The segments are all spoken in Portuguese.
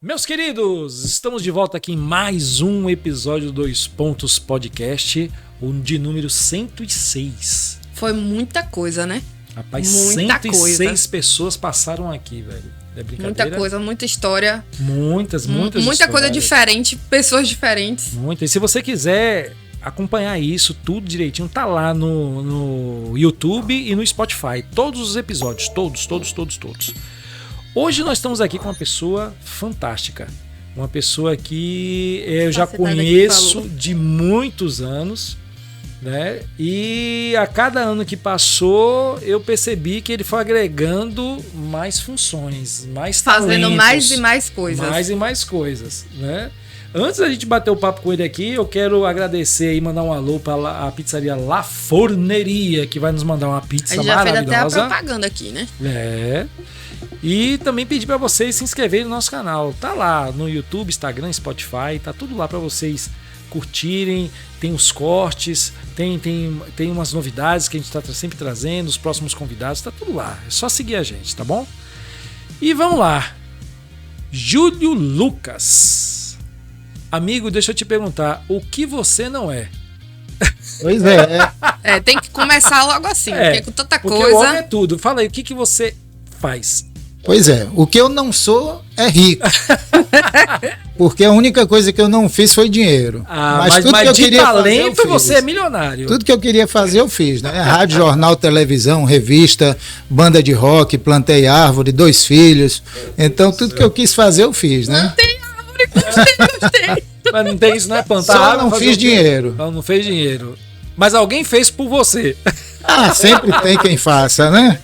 Meus queridos, estamos de volta aqui em mais um episódio do Dois Pontos Podcast, o de número 106. Foi muita coisa, né? Rapaz, muita 106 coisa. Pessoas passaram aqui, velho. É brincadeira? Muita coisa, muita história. Muita Muita histórias. coisa diferente, pessoas diferentes. Muita. E se você quiser acompanhar isso tudo direitinho, tá lá no YouTube e no Spotify. Todos os episódios, todos. Hoje nós estamos aqui com uma pessoa fantástica. Uma pessoa que eu já conheço de muitos anos, né? E a cada ano que passou, eu percebi que ele foi agregando mais funções, mais talentos. Fazendo mais e mais coisas. Mais e mais coisas, né? Antes da gente bater o papo com ele aqui, eu quero agradecer e mandar um alô para a pizzaria La Forneria, que vai nos mandar uma pizza maravilhosa. A gente já fez até a propaganda aqui, né? É. E também pedir para vocês se inscreverem no nosso canal. Tá lá no YouTube, Instagram, Spotify, tá tudo lá para vocês curtirem. Tem os cortes, tem umas novidades que a gente tá sempre trazendo, os próximos convidados, tá tudo lá. É só seguir a gente, tá bom? E vamos lá. Júlio Lucas. Amigo, deixa eu te perguntar, o que você não é? Pois é. Tem que começar logo assim, porque com tanta porque coisa. O homem é tudo. Fala aí, o que você faz? Pois é, o que eu não sou é rico. Porque a única coisa que eu não fiz foi dinheiro. Mas tudo que eu de queria talento fazer, você é milionário. Tudo que eu queria fazer eu fiz, né? Rádio, jornal, televisão, revista, banda de rock, plantei árvore, 2 filhos. Então tudo que eu quis fazer eu fiz, né? Plantei árvore, gostei. Mas não tem isso, não é plantar Só árvore, não fiz dinheiro. Não fez dinheiro. Mas alguém fez por você. Sempre tem quem faça, né?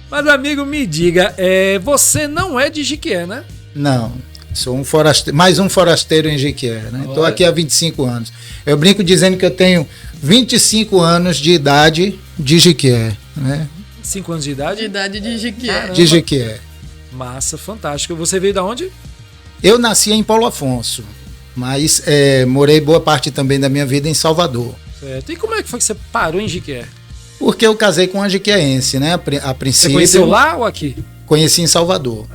Mas, amigo, me diga, você não é de Jequié, né? Não, sou um forasteiro, mais um forasteiro em Jequié, né? Estou aqui há 25 anos. Eu brinco dizendo que eu tenho 25 anos de idade de Jequié, né? 5 anos de idade? De idade de Jequié. De Jequié. Massa, fantástico. Você veio da onde? Eu nasci em Paulo Afonso, mas morei boa parte também da minha vida em Salvador. Certo. E como é que foi que você parou em Jequié? Porque eu casei com uma jequiéense, né? A princípio. Você conheceu lá ou aqui? Conheci em Salvador.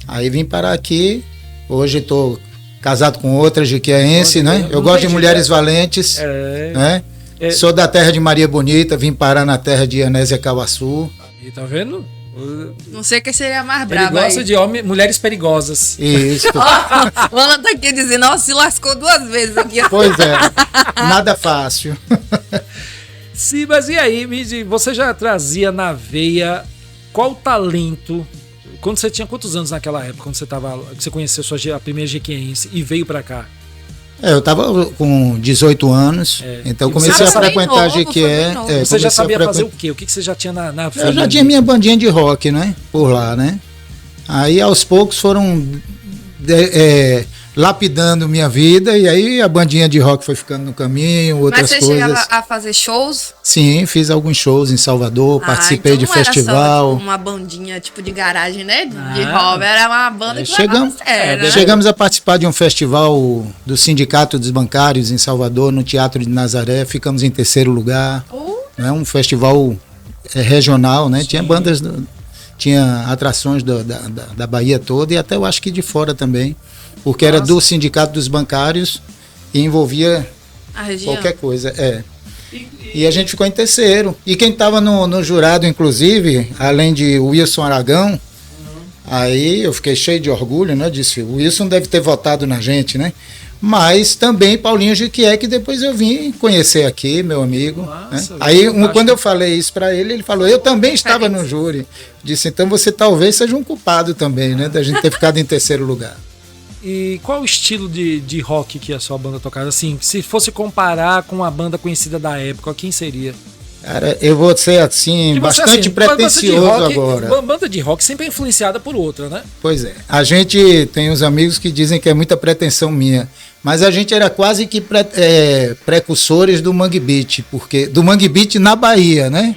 Aí vim parar aqui. Hoje estou casado com outra jequiéense, né? Eu gosto de mulheres valentes, né? Sou da terra de Maria Bonita, vim parar na terra de Anésia Cauaçu. E tá vendo? Não sei quem seria mais Ele brava gosta aí. de mulheres perigosas. Isso. O Alan tá aqui dizendo, nossa, se lascou 2 vezes aqui. Pois é, nada fácil. Sim, mas e aí, você já trazia na veia qual talento? Quando você tinha quantos anos naquela época, quando você conheceu a primeira jequiense e veio pra cá? Eu tava com 18 anos, então comecei a frequentar a Jequié. Você já sabia fazer o quê? O que você já tinha na Eu já tinha minha bandinha de rock, né? Por lá, né? Aí aos poucos foram lapidando minha vida, e aí a bandinha de rock foi ficando no caminho, outras coisas. Mas você chegava a fazer shows? Sim, fiz alguns shows em Salvador, participei então de festival. Era só uma bandinha tipo de garagem, né? De rock, era uma banda que chegamos a participar de um festival do Sindicato dos Bancários em Salvador, no Teatro de Nazaré, ficamos em 3º lugar. Né? Um festival regional, né? Sim. Tinha bandas, tinha atrações da Bahia toda e até eu acho que de fora também. Porque era do Sindicato dos Bancários e envolvia qualquer coisa. E a gente ficou em 3º. E quem estava no jurado, inclusive, além de Wilson Aragão, aí eu fiquei cheio de orgulho, né? Disse, o Wilson deve ter votado na gente, né? Mas também Paulinho Jequié, que depois eu vim conhecer aqui, meu amigo. Nossa, né? Aí, quando eu falei isso para ele, ele falou, eu também estava no júri. Disse, então você talvez seja um culpado também, né? Da gente ter ficado em 3º lugar. E qual o estilo de rock que a sua banda tocava? Assim, se fosse comparar com uma banda conhecida da época, quem seria? Cara, eu vou ser assim, bastante pretencioso agora. Banda de rock sempre é influenciada por outra, né? Pois é. A gente tem uns amigos que dizem que é muita pretensão minha. Mas a gente era quase que precursores do Mangue Beat, do Mangue Beat na Bahia, né?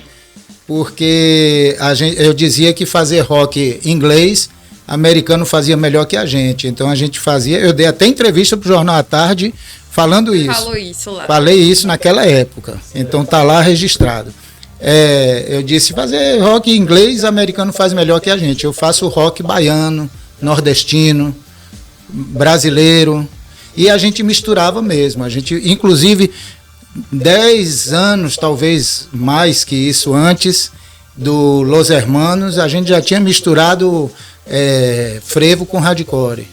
Porque eu dizia que fazer rock inglês, americano fazia melhor que a gente. Então a gente fazia. Eu dei até entrevista para o Jornal à Tarde falando isso. Falou isso lá. Falei isso naquela época. Então tá lá registrado. Eu disse, fazer rock inglês, americano faz melhor que a gente. Eu faço rock baiano, nordestino, brasileiro, e a gente misturava mesmo. A gente, inclusive, 10 anos, talvez mais que isso, antes do Los Hermanos, a gente já tinha misturado frevo com hardcore.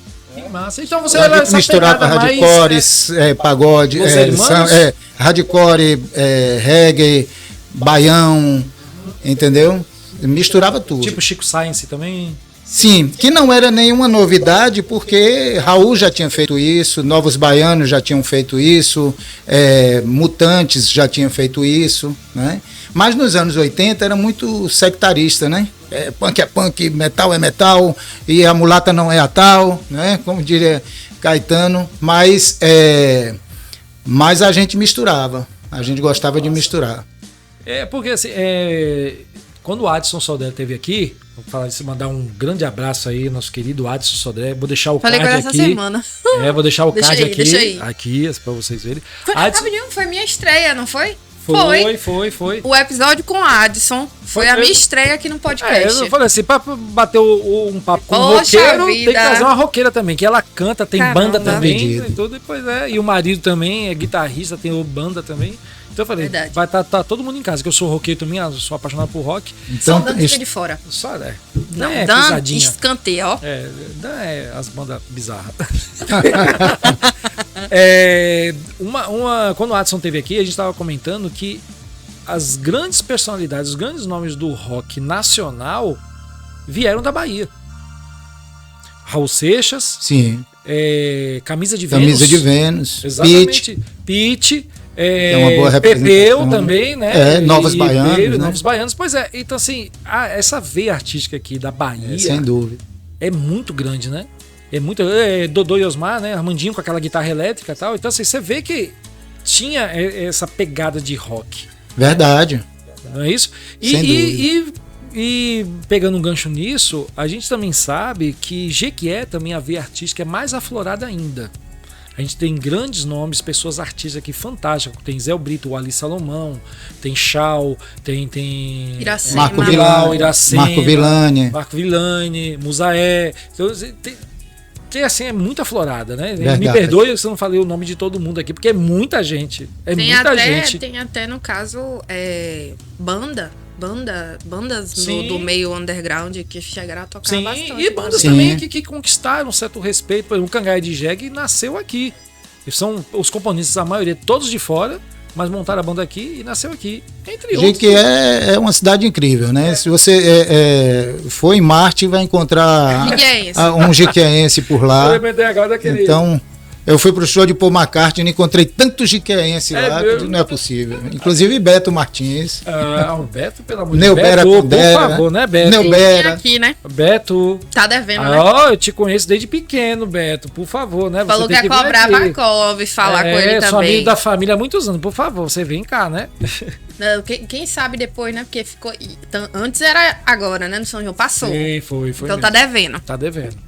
Massa. Então você A gente misturava hardcore, pagode, hardcore, reggae, baião, entendeu? Misturava tudo. Tipo Chico Science também? Sim, que não era nenhuma novidade, porque Raul já tinha feito isso, Novos Baianos já tinham feito isso, Mutantes já tinham feito isso, né? Mas nos anos 80 era muito sectarista, né? Punk é punk, metal é metal, e a mulata não é a tal, né? Como diria Caetano, mas a gente misturava, a gente gostava de misturar. Porque assim, quando o Adson Sodré esteve aqui, vou falar isso, mandar um grande abraço aí, nosso querido Adson Sodré. Vou deixar o Falei card com essa aqui. semana. Vou deixar o Deixa card aí, deixa aí. aqui para vocês verem. Foi minha estreia, não foi? Foi. O episódio com a Adson foi a minha estreia aqui no podcast. Eu falei assim, pra bater um papo com um Poxa roqueiro, vida. tem que trazer uma roqueira também, que ela canta, tem Caramba. banda também, Pedido. e tudo, e o marido também é guitarrista, tem banda também. Então eu falei, Verdade. vai tá todo mundo em casa, que eu sou roqueiro também, eu sou apaixonado por rock. Então, Só fica de fora. Só, Não, é Dan pisadinha. escanteia, ó. As bandas bizarras. Quando o Adson esteve aqui, a gente estava comentando que as grandes personalidades, os grandes nomes do rock nacional vieram da Bahia. Raul Seixas, sim, Camisa de Camisa Vênus. de Vênus, Exatamente. Pete. é uma boa Pepeu representação. também, né? Novos Baianos, né? Novos Baianos. Pois é, então assim, essa veia artística aqui da Bahia sem dúvida. é muito grande, né? É muito. Dodô e Osmar, né? Armandinho com aquela guitarra elétrica e tal. Então, assim, você vê que tinha essa pegada de rock. Verdade. Não é isso? Sem E pegando um gancho nisso, a gente também sabe que Jequié também a veia artística é mais aflorada ainda. A gente tem grandes nomes, pessoas artistas aqui fantásticas. Tem Zé Brito, o Ali Salomão, tem Chau, tem Iracema. Marco Bilal, Villani, Iracema, Marco Villani. Musaé. Então, tem assim, é muito aflorada, né? Verdade. Me perdoe se eu não falei o nome de todo mundo aqui, porque é muita gente. Tem até, no caso, bandas do meio underground que chegaram a tocar Sim, bastante. e bandas Sim. também que conquistaram um certo respeito. Por exemplo, o Cangaia de Jegue nasceu aqui. E são os componentes, a maioria, todos de fora, mas montaram a banda aqui e nasceu aqui. Entre outros. Jequié é uma cidade incrível, né? Se você for em Marte, vai encontrar um jequiéense por lá. Eu lembrei agora daquele. Então, eu fui pro show de Paul McCartney e encontrei tantos jequiéenses lá mesmo? que não é possível. Inclusive Beto Martins. O Beto, pelo amor de Neubera Deus. Beto, Pondera, por favor, né, Beto? Neubera. Aqui, né? Beto. Tá devendo, né? Eu te conheço desde pequeno, Beto. Por favor, né? Você Falou que tem ia vir cobrar aqui. Markov, falar com ele Sou também. amigo da família há muitos anos. Por favor, você vem cá, né? Não, quem sabe depois, né? Porque ficou. Antes era agora, né? No São João passou. Sim, foi. Então mesmo. tá devendo. Tá devendo.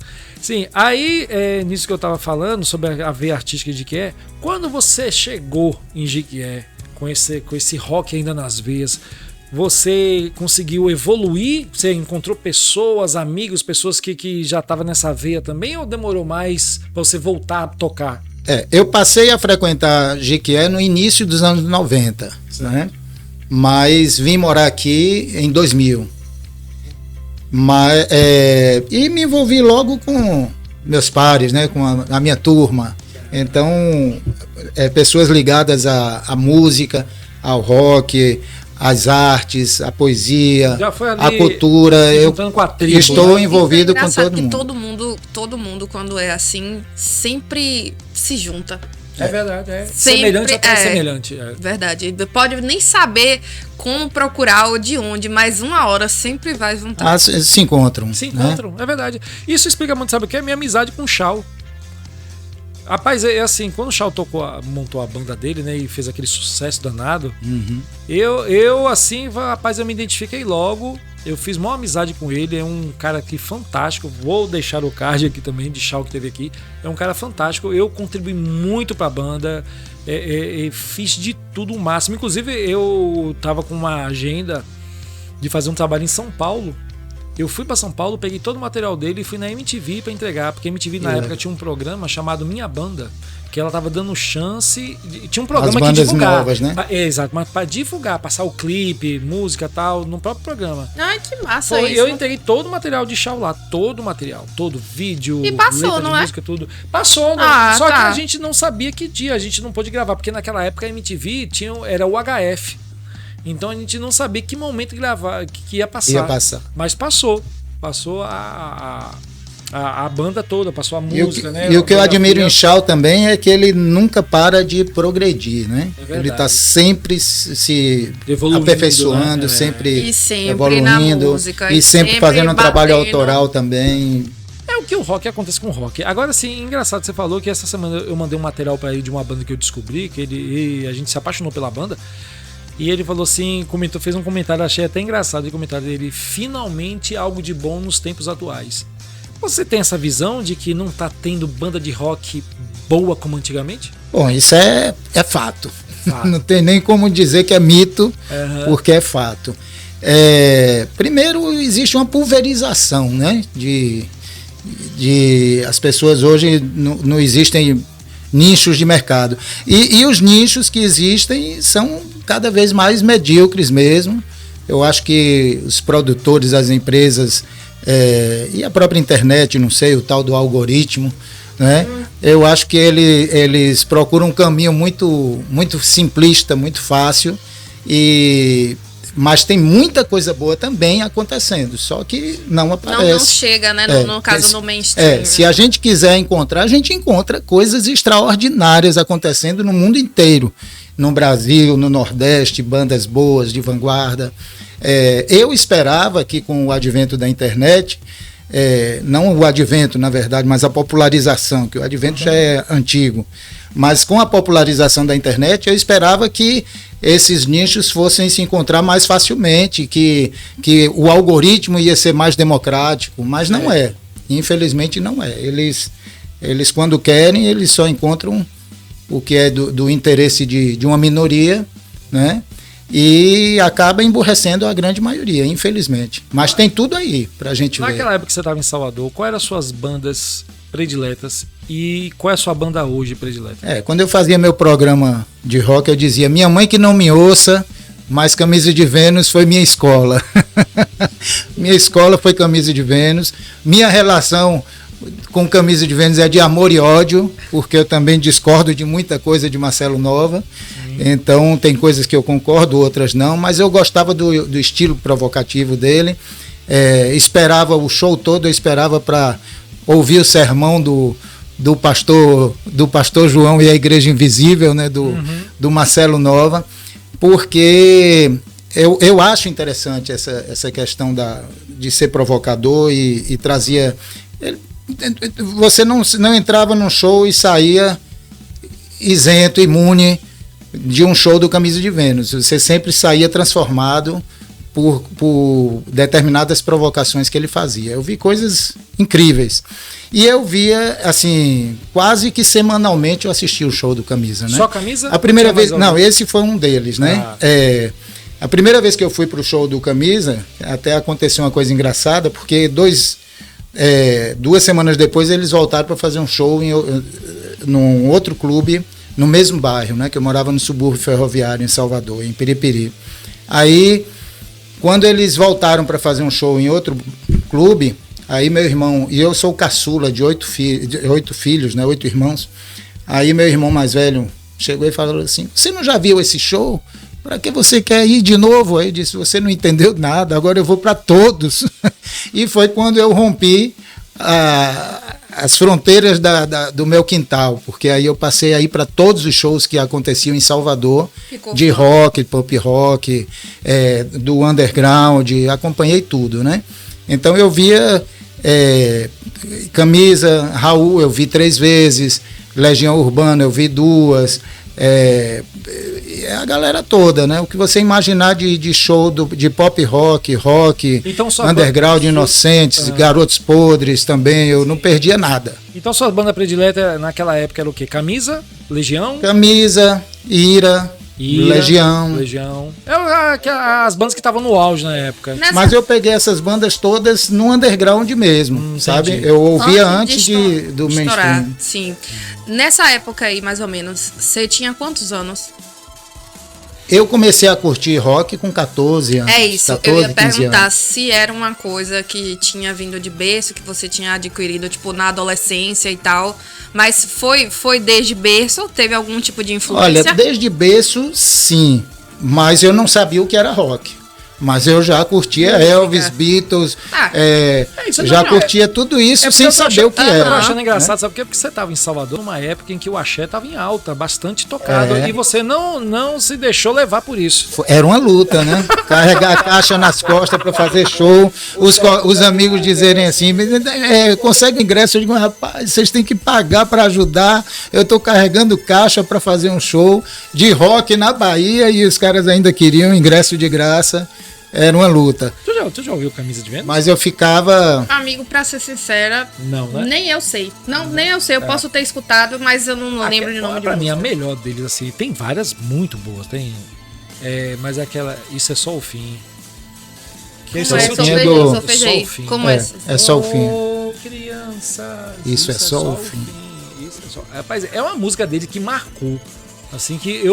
Sim, aí nisso que eu tava falando sobre a veia artística de Jequié, quando você chegou em Jequié com esse rock ainda nas veias, você conseguiu evoluir? Você encontrou pessoas, amigos, pessoas que já estavam nessa veia também, ou demorou mais pra você voltar a tocar? Eu passei a frequentar Jequié no início dos anos 90, né? Mas vim morar aqui em 2000. E me envolvi logo com meus pares, né? Com a minha turma. Então, pessoas ligadas à música, ao rock, às artes, à poesia, Já foi ali à cultura. Eu juntando com a tribo, estou né? envolvido com Engraçado todo mundo. que todo mundo, quando é assim, sempre se junta. É verdade, Sempre, semelhante até semelhante. Verdade. Pode nem saber como procurar ou de onde, mas uma hora sempre vai juntar. Se encontram. Se né? encontram, é verdade. Isso explica muito, sabe o que? É minha amizade com o Chau. Rapaz, assim, quando o Chau montou a banda dele, né, e fez aquele sucesso danado, eu assim, rapaz, eu me identifiquei logo. Eu fiz uma amizade com ele, é um cara aqui fantástico. Vou deixar o card aqui também, de Chau que teve aqui. É um cara fantástico, eu contribuí muito pra banda, fiz de tudo o máximo. Inclusive, eu tava com uma agenda de fazer um trabalho em São Paulo, Eu fui pra São Paulo, peguei todo o material dele e fui na MTV pra entregar, porque a MTV na época tinha um programa chamado Minha Banda, que ela tava dando chance, tinha um programa As bandas que divulgar, novas, né? Exato, mas pra divulgar, passar o clipe, música e tal, no próprio programa. Ai, que massa isso. Eu entreguei todo o material de Shaw lá, todo o material, todo vídeo, E passou, letra não de é? música, tudo. Passou, né? Só que a gente não sabia que dia, a gente não pôde gravar, porque naquela época a MTV era o HF. Então a gente não sabia que momento gravar, que ia passar. Ia passar. Mas passou. Passou a banda toda, passou a música, né? E o que eu admiro em Shaw também é que ele nunca para de progredir, né? Ele está sempre se evoluindo, aperfeiçoando, né? sempre, E sempre evoluindo, na música, e sempre fazendo um trabalho batendo. autoral também. É o que o rock acontece com o rock. Agora sim, engraçado, você falou que essa semana eu mandei um material para ele de uma banda que eu descobri, que a gente se apaixonou pela banda. E ele falou assim, fez um comentário, achei até engraçado o comentário dele, finalmente algo de bom nos tempos atuais. Você tem essa visão de que não tá tendo banda de rock boa como antigamente? Bom, isso é fato. Não tem nem como dizer que é mito, porque é fato. Primeiro, existe uma pulverização, né? As pessoas hoje não existem nichos de mercado. E os nichos que existem são cada vez mais medíocres mesmo. Eu acho que os produtores, as empresas e a própria internet, não sei, o tal do algoritmo, né? Eu acho que eles procuram um caminho muito, muito simplista, muito fácil, mas tem muita coisa boa também acontecendo, só que não aparece. Não chega, né? No caso, no mainstream. Se a gente quiser encontrar, a gente encontra coisas extraordinárias acontecendo no mundo inteiro. No Brasil, no Nordeste, bandas boas, de vanguarda. Eu esperava que com o advento da internet, não o advento, na verdade, mas a popularização, que o advento já é antigo, mas com a popularização da internet, eu esperava que esses nichos fossem se encontrar mais facilmente, que o algoritmo ia ser mais democrático, mas não é. Infelizmente não é. Eles quando querem, eles só encontram o que é do interesse de uma minoria, né? E acaba emburrecendo a grande maioria, infelizmente. Mas tem tudo aí pra gente ver. Naquela época que você estava em Salvador, quais eram as suas bandas prediletas e qual é a sua banda hoje predileta? Quando eu fazia meu programa de rock, eu dizia: minha mãe que não me ouça, mas Camisa de Vênus foi minha escola. Minha escola foi Camisa de Vênus. Minha relação com Camisa de Vênus é de amor e ódio, porque eu também discordo de muita coisa de Marcelo Nova. Então tem coisas que eu concordo, outras não, mas eu gostava do estilo provocativo dele. Esperava o show todo, eu esperava para ouvir o sermão do pastor João e a Igreja Invisível, né, do Marcelo Nova, porque eu acho interessante essa questão de ser provocador e trazia... Você não entrava num show e saía isento, imune de um show do Camisa de Vênus. Você sempre saía transformado por determinadas provocações que ele fazia. Eu vi coisas incríveis. E eu via, assim, quase que semanalmente eu assistia o show do Camisa, né? Só Camisa? A primeira vez... Não, esse foi um deles, né? A primeira vez que eu fui para o show do Camisa, até aconteceu uma coisa engraçada, porque 2 semanas depois eles voltaram para fazer um show num outro clube, no mesmo bairro, né? Que eu morava no subúrbio ferroviário em Salvador, em Piripiri. Aí, quando eles voltaram para fazer um show em outro clube, aí meu irmão, e eu sou o caçula de 8 filhos, né? 8 irmãos. Aí meu irmão mais velho chegou e falou assim: você não já viu esse show? Para que você quer ir de novo? Aí disse: você não entendeu nada, agora eu vou para todos. E foi quando eu rompi as fronteiras do meu quintal, porque aí eu passei a ir para todos os shows que aconteciam em Salvador, de rock, pop rock, do underground, acompanhei tudo, né? Então eu via Camisa, Raul eu vi 3 vezes, Legião Urbana eu vi 2, a galera toda, né? O que você imaginar de show de pop rock, então, underground, Inocentes, Garotos Podres também, eu não perdia nada. Então sua banda predileta naquela época era o quê? Camisa, Legião? Camisa, Ira, Ira, Legião. As bandas que estavam no auge na época. Mas eu peguei essas bandas todas no underground mesmo, sabe? Entendi. Eu ouvia antes de do estourar, mainstream. sim. Nessa época aí, mais ou menos, você tinha quantos anos? Eu comecei a curtir rock com 14 anos. É isso, 14, eu ia 15 perguntar anos. se era uma coisa que tinha vindo de berço, que você tinha adquirido, tipo, na adolescência e tal. Mas foi desde berço ou teve algum tipo de influência? Olha, desde berço, sim. Mas eu não sabia o que era rock. Mas eu já curtia Elvis, Beatles, isso já não, curtia tudo isso sem saber o que Eu tô era. achando engraçado, sabe por quê? Porque você estava em Salvador numa época em que o axé estava em alta, bastante tocado, e você não se deixou levar por isso. Era uma luta, né? Carregar a caixa nas costas para fazer show, os amigos dizerem assim, consegue ingresso? Eu digo, rapaz, vocês têm que pagar para ajudar, eu estou carregando caixa para fazer um show de rock na Bahia e os caras ainda queriam ingresso de graça. Era uma luta. Tu já ouviu Camisa de Vênus? Mas eu ficava... Amigo, pra ser sincera, não, né? nem eu sei. Não, nem eu sei. Eu posso ter escutado, mas eu não lembro de nome de Pra mim, a música. melhor deles, assim, tem várias muito boas. Tem, mas é aquela... Isso é só o fim. Que Como esse é? o Solfinho título. do- Solfejei. Só o fim. Como é? É só o fim. Ô, criança. Isso é só o fim. Isso é só... Rapaz, é uma música dele que marcou. Assim, que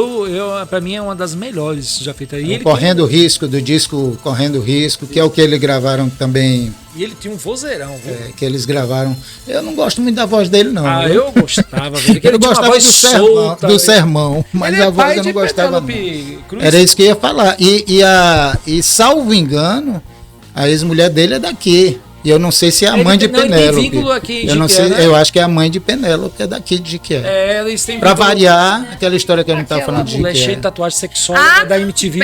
pra mim é uma das melhores já feitas. E ele Correndo Risco, do disco Correndo Risco, que é o que eles gravaram também, E ele tinha um vozeirão, viu? que eles gravaram. Eu não gosto muito da voz dele, não. Eu gostava, velho. Que Eu ele tinha uma gostava voz do sermão, solta, do sermão, mas Ele é a voz pai eu não de gostava, não. Penélope Cruz. Era isso que eu ia falar. E salvo engano, a ex-mulher dele é daqui. E eu não sei se é a Ele mãe de tem Penélope. vínculo aqui em Eu não Jequié, sei, né? eu acho que é a mãe de Penélope, é daqui de Jequié. Eles têm Pra vínculo- variar, aquela história que a gente tava Aquela falando de mulher cheia Jequié. de tatuagem sexual da MTV.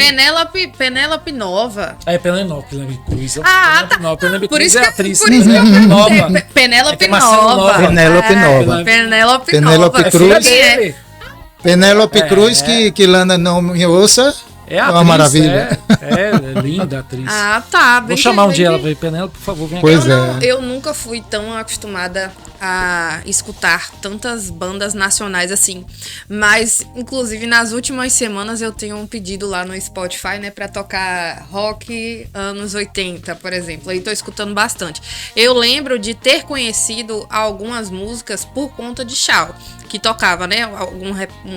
Penélope Nova. Penélope Cruz. Ah, tá. Penélope Por Cruz isso é que atriz. por isso que eu Nova. perguntei. É Penélope que é Marcelo Nova. Nova. Penélope Nova. Penélope Penélope Nova. Cruz. Sim, é. Dele. Penélope Cruz, que Lana não me ouça. É a uma atriz, maravilha. É linda a atriz. Ah, tá. Vou chamar um dia ela pra ir. Penélope, por favor, vem aqui. Pois Eu nunca fui tão acostumada a escutar tantas bandas nacionais assim. Mas, inclusive, nas últimas semanas eu tenho um pedido lá no Spotify, né, pra tocar rock anos 80, por exemplo. Aí tô escutando bastante. Eu lembro de ter conhecido algumas músicas por conta de Chau, que tocava, né,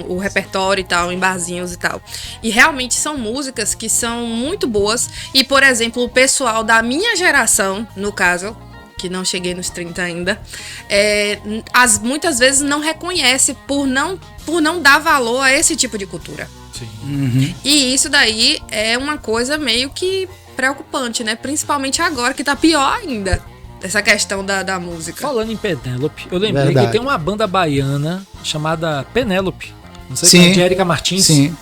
o repertório e tal, em barzinhos e tal. E realmente são músicas que são muito boas. E, por exemplo, o pessoal da minha geração, no caso, que não cheguei nos 30 ainda, muitas vezes não reconhece por não dar valor a esse tipo de cultura. Sim. E isso daí é uma coisa meio que preocupante, né? Principalmente agora, que tá pior ainda, essa questão da música. Falando em Penélope, eu lembrei Verdade. que tem uma banda baiana chamada Penélope. Não sei Sim. se é de Érica Martins. Sim.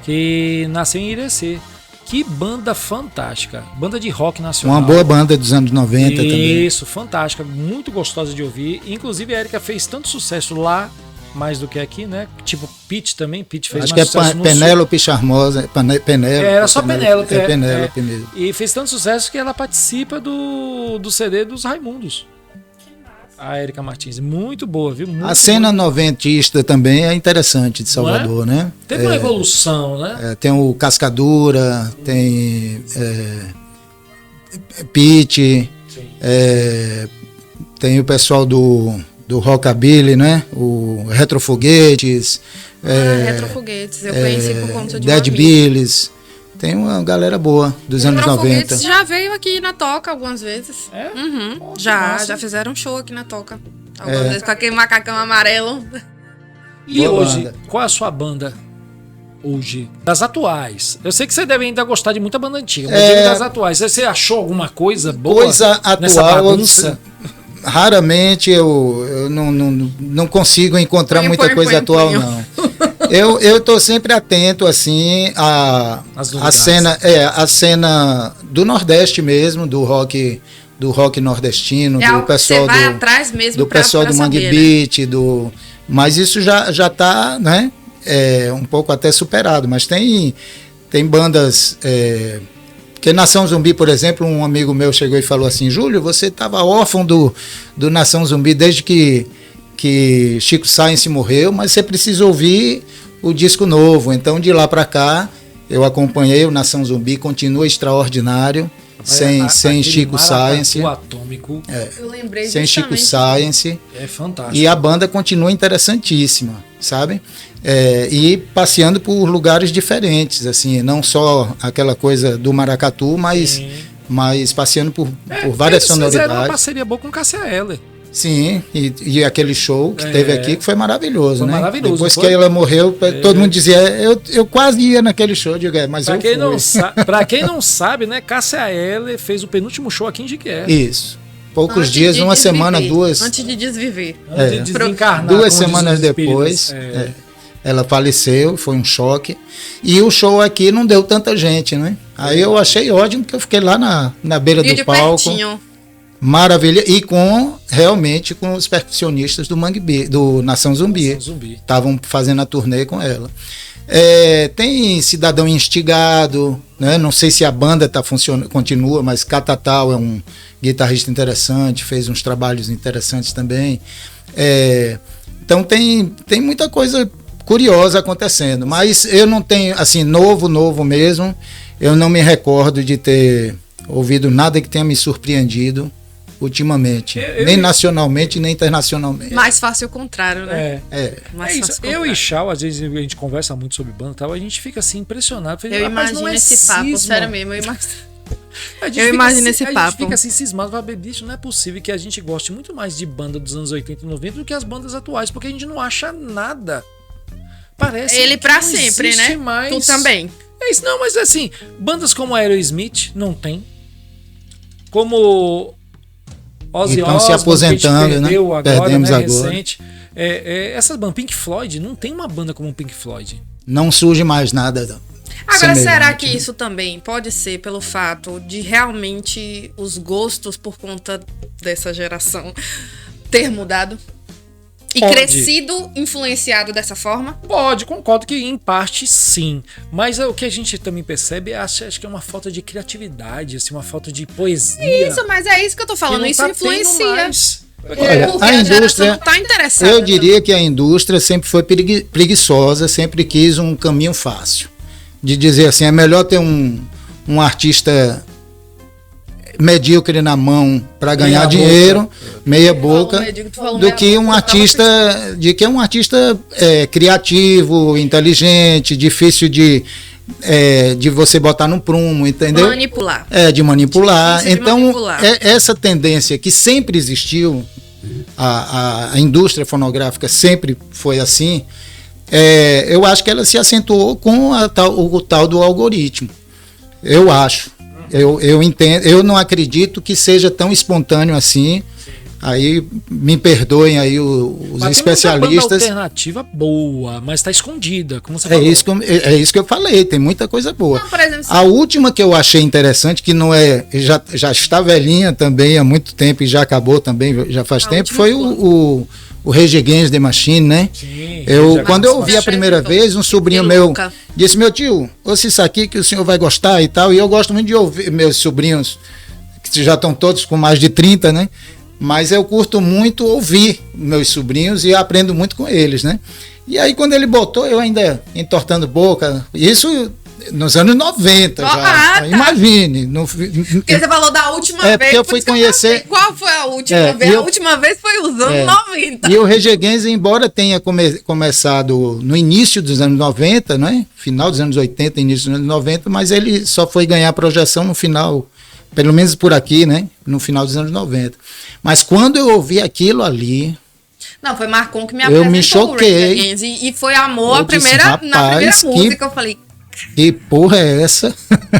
Que nasceu em Irecê. Que banda fantástica. Banda de rock nacional. Uma boa banda dos anos 90 também. Isso, fantástica. Muito gostosa de ouvir. Inclusive, a Érica fez tanto sucesso lá, mais do que aqui, né? Tipo, Pitty também. Pitty fez Acho que mais é sucesso no Penélope Charmosa. Penélope. Era só Penélope. É Penélope mesmo. E fez tanto sucesso que ela participa do CD dos Raimundos. A Érica Martins. Muito boa, viu? Muito A cena boa. noventista também é interessante de Salvador, né? Teve uma evolução, né? Tem o Cascadura, tem Pitty, tem o pessoal do Rockabilly, né? O Retrofoguetes. Retrofoguetes, eu conheci por conta de um Dead amigo. Billies. Tem uma galera boa dos anos 90. Retrofoguetes já veio aqui na Toca algumas vezes. É? Uhum. Pô, que Já massa. fizeram show aqui na Toca. Algumas vezes com aquele macacão amarelo. E Boa hoje, banda. qual é a sua banda hoje? Das atuais. Eu sei que você deve ainda gostar de muita banda antiga, mas digo das atuais. Você achou alguma coisa boa Coisa nessa atual, bagunça? raramente eu não consigo encontrar Punho, muita punho, coisa punho, atual, punho. não. Eu tô sempre atento, assim, As a novidades. cena do Nordeste mesmo, do rock nordestino, É do algo que você pessoal vai atrás mesmo do pra pessoal do Mangue saber, né? Beat, mas isso já tá, né, um pouco até superado, mas tem bandas, porque Nação Zumbi, por exemplo, um amigo meu chegou e falou assim: Júlio, você estava órfão do Nação Zumbi desde que Chico Science morreu, mas você precisa ouvir o disco novo. Então, de lá para cá, eu acompanhei o Nação Zumbi, continua extraordinário, sem Chico Science. Atômico. Eu lembrei Sem Chico Science. É fantástico. E a banda continua interessantíssima, sabe? E passeando por lugares diferentes, assim, não só aquela coisa do maracatu, mas passeando por várias sonoridades. Eles fizeram uma parceria boa com Cássia Eller. Sim, e aquele show que teve aqui que foi maravilhoso, né? Maravilhoso. Depois que ela morreu, todo mundo dizia, eu quase ia naquele show, eu digo, mas pra eu quem fui. Pra quem não sabe, né, Cássia Eller fez o penúltimo show aqui em Jequié. Isso. Poucos dias, uma semana, duas. Antes de desviver. Antes de desencarnar. 2 semanas depois, ela faleceu, foi um choque. E o show aqui não deu tanta gente, né? Aí eu achei ótimo, porque eu fiquei lá na beira do palco. Pertinho. Maravilha. E realmente com os percussionistas do Nação Zumbi. Estavam fazendo a turnê com ela. Tem Cidadão Instigado, né? Não sei se a banda continua, mas Catatal é um guitarrista interessante, fez uns trabalhos interessantes também. Então tem muita coisa curiosa acontecendo, mas eu não tenho, assim, novo mesmo, eu não me recordo de ter ouvido nada que tenha me surpreendido ultimamente, nem nacionalmente, nem internacionalmente. Mais fácil o contrário, né? Mais fácil isso. Eu e Chau, às vezes a gente conversa muito sobre banda e tal, a gente fica assim impressionado. Eu imagino esse papo, sério mesmo, eu imagino esse papo. A gente fica assim cismado, bicho, não é possível que a gente goste muito mais de banda dos anos 80 e 90 do que as bandas atuais, porque a gente não acha nada. Parece ele que pra não sempre, né? Mais... Tu também. É isso, não, mas assim, bandas como Aerosmith não tem. Como Ozzy Osbourne, se aposentando, né? Perdemos agora. Recente. Essas bandas, Pink Floyd, não tem uma banda como Pink Floyd. Não surge mais nada. Agora, será que isso também pode ser pelo fato de realmente os gostos por conta dessa geração ter mudado? E crescido, influenciado dessa forma? Pode, concordo que em parte sim. Mas o que a gente também percebe, acho que é uma falta de criatividade, assim, uma falta de poesia. Isso, mas é isso que eu tô falando, isso influencia. Olha, porque a indústria não tá interessada. Eu diria que a indústria sempre foi preguiçosa, sempre quis um caminho fácil. De dizer assim, é melhor ter um artista medíocre na mão para ganhar dinheiro, meia boca, do que um artista criativo, inteligente, difícil de você botar no prumo, entendeu? Manipular. De manipular. Então, manipular. Essa tendência que sempre existiu, a indústria fonográfica sempre foi assim, eu acho que ela se acentuou com o tal do algoritmo. Eu acho. Eu entendo, eu não acredito que seja tão espontâneo assim. Aí me perdoem aí os especialistas. Tem uma alternativa boa, mas está escondida, como você falou. É isso que eu falei, tem muita coisa boa. Não, por exemplo, a última que eu achei interessante, que não já está velhinha também há muito tempo e já acabou também, já faz tempo, foi o Rage Against the Machine, né? Sim, quando eu ouvi a primeira vez, um sobrinho meu disse, meu tio, ouça isso aqui que o senhor vai gostar e tal, e eu gosto muito de ouvir meus sobrinhos, que já estão todos com mais de 30, né? Mas eu curto muito ouvir meus sobrinhos e aprendo muito com eles, né? E aí quando ele botou, eu ainda entortando boca, isso nos anos 90 já, tá. Imagine. Porque você falou da última vez. Porque eu fui conhecer... Qual foi a última vez? A última vez foi os anos 90. E o Rage Against, embora tenha começado no início dos anos 90, né? Final dos anos 80, início dos anos 90, mas ele só foi ganhar projeção no final, pelo menos por aqui, né? No final dos anos 90. Mas quando eu ouvi aquilo ali... Não, foi Marcon que me apresentou. Eu me choquei. E foi amor na primeira música. Eu falei... Que porra é essa?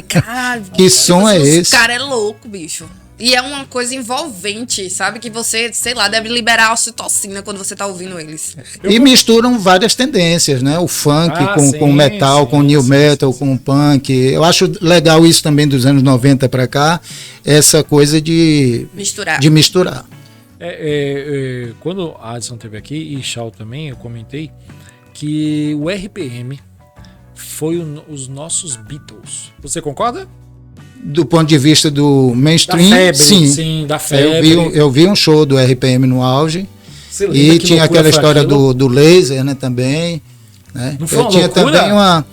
Caralho, que som é esse? O cara é louco, bicho. E é uma coisa envolvente, sabe? Que você, sei lá, deve liberar a ocitocina quando você tá ouvindo eles. E misturam várias tendências, né? O funk com o metal, com o new metal, com o punk. Eu acho legal isso também dos anos 90 para cá, essa coisa de misturar. Quando a Adson esteve aqui, e Chau também, eu comentei que o RPM foi os nossos Beatles. Você concorda? Do ponto de vista do mainstream, sim, da febre. Eu vi um show do RPM no auge. E tinha aquela história do laser, né, também. né? Não foi Eu uma tinha loucura? também uma...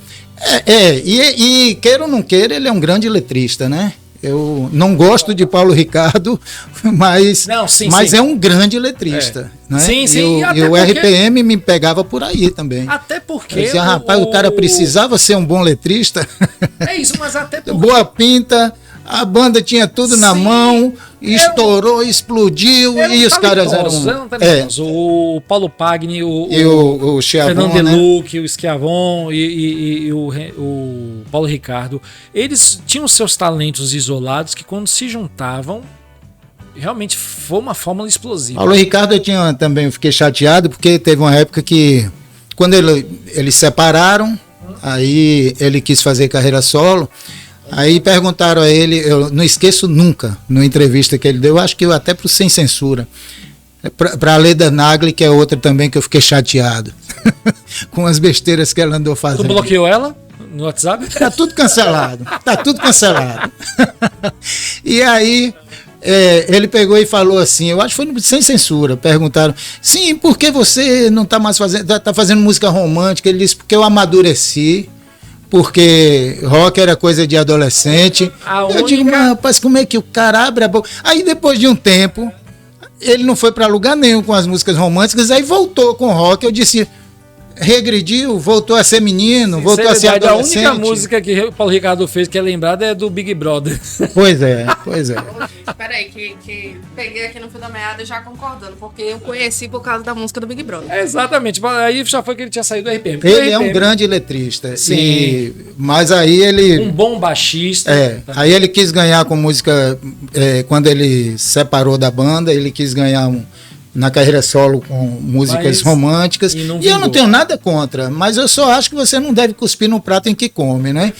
E queira ou não queira, ele é um grande letrista, né? Eu não gosto de Paulo Ricardo, mas, Não, sim, mas sim. é um grande letrista. Né? Sim, sim, E e até o porque- RPM me pegava por aí também. Até porque. Eu dizia, rapaz, o cara precisava ser um bom letrista. É isso, mas até porque. Boa pinta, a banda tinha tudo na Sim, mão, estourou, explodiu, Eram e os caras talentosos, eram. talentosos. O Paulo Pagni, E o Fernando Chiavon, né? Deluc, o Schiavon e o Paulo Ricardo, eles tinham seus talentos isolados que quando se juntavam, realmente foi uma fórmula explosiva. Paulo Ricardo eu fiquei chateado, porque teve uma época que, quando eles separaram, aí ele quis fazer carreira solo, aí perguntaram a ele, eu não esqueço nunca, numa entrevista que ele deu, acho que até pro Sem Censura, para a Leda Nagli, que é outra também que eu fiquei chateado, com as besteiras que ela andou Tu fazendo. bloqueou ela no WhatsApp? Tá tudo cancelado. Tá tudo cancelado. E aí, ele pegou e falou assim, eu acho que foi Sem Censura, perguntaram, sim, por que você não tá mais fazendo, tá fazendo música romântica? Ele disse, porque eu amadureci, porque rock era coisa de adolescente. Eu digo, mas rapaz, como é que o cara abre a boca? Aí depois de um tempo, ele não foi para lugar nenhum com as músicas românticas, aí voltou com rock, eu disse... Regrediu, voltou a ser menino, voltou a ser Sinceridade, adolescente. a única música que o Paulo Ricardo fez que é lembrada é do Big Brother. Pois é, pois é. Peraí, que peguei aqui no fio da meada já concordando, porque eu conheci por causa da música do Big Brother. Exatamente, aí já foi que ele tinha saído do RPM. Ele é um grande letrista. Sim. Mas aí ele. Um bom baixista. Aí ele quis ganhar com música. Quando ele separou da banda, ele quis ganhar na carreira solo com músicas românticas. E eu não tenho nada contra, mas eu só acho que você não deve cuspir no prato em que come, né?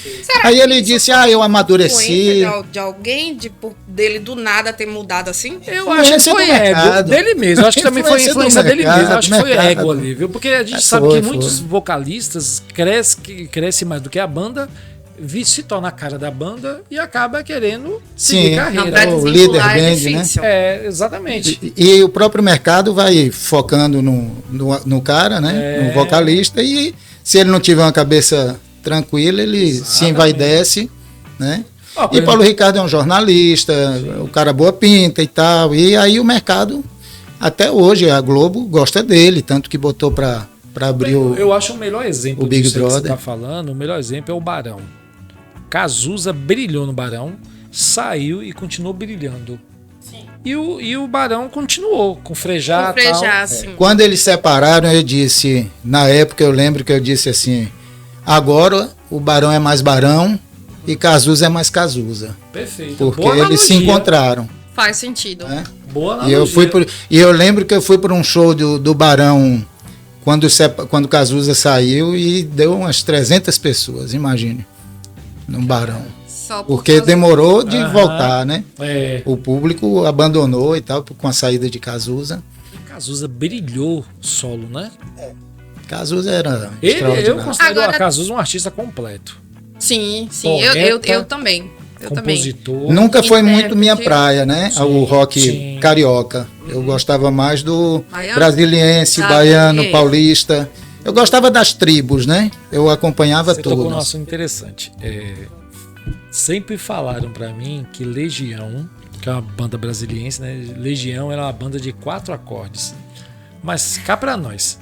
Aí ele disse, eu amadureci. De alguém, dele do nada ter mudado assim? Eu acho que foi ego dele mesmo. Eu acho que também foi influência dele mesmo. Eu acho que foi ego ali, viu? Porque a gente sabe que muitos vocalistas crescem mais do que a banda, se torna a cara da banda e acaba querendo seguir carreira. O líder band, né? Exatamente. E o próprio mercado vai focando no cara, né? No vocalista, e se ele não tiver uma cabeça tranquila, ele se envaidece, né? E Paulo Ricardo é um jornalista, o cara boa pinta e tal, e aí o mercado, até hoje, a Globo gosta dele, tanto que botou para abrir Eu acho o melhor exemplo o Big disso Brother. que você tá falando, o melhor exemplo é o Barão. Cazuza brilhou no Barão, saiu e continuou brilhando. Sim. E o Barão continuou com Frejá. Sim. Quando eles separaram, eu disse, na época eu lembro que eu disse assim, agora o Barão é mais Barão e Cazuza é mais Cazuza. Perfeito. Porque eles se encontraram. Faz sentido. Né? Boa analogia. E eu lembro que eu fui por um show do Barão quando Cazuza saiu e deu umas 300 pessoas, imagine. No Barão. Porque demorou de voltar, né? O público abandonou e tal, com a saída de Cazuza. Cazuza brilhou solo, né? Cazuza era eu considero a Cazuza um artista completo. Sim. Eu também. Compositor. Nunca foi muito minha praia, né? O rock carioca. Eu gostava mais do brasiliense, baiano, paulista. Eu gostava das tribos, né? Eu acompanhava Você todas. Tocou um assunto interessante. Sempre falaram pra mim que Legião, que é uma banda brasiliense, né? Legião era uma banda de 4 acordes. Mas cá pra nós,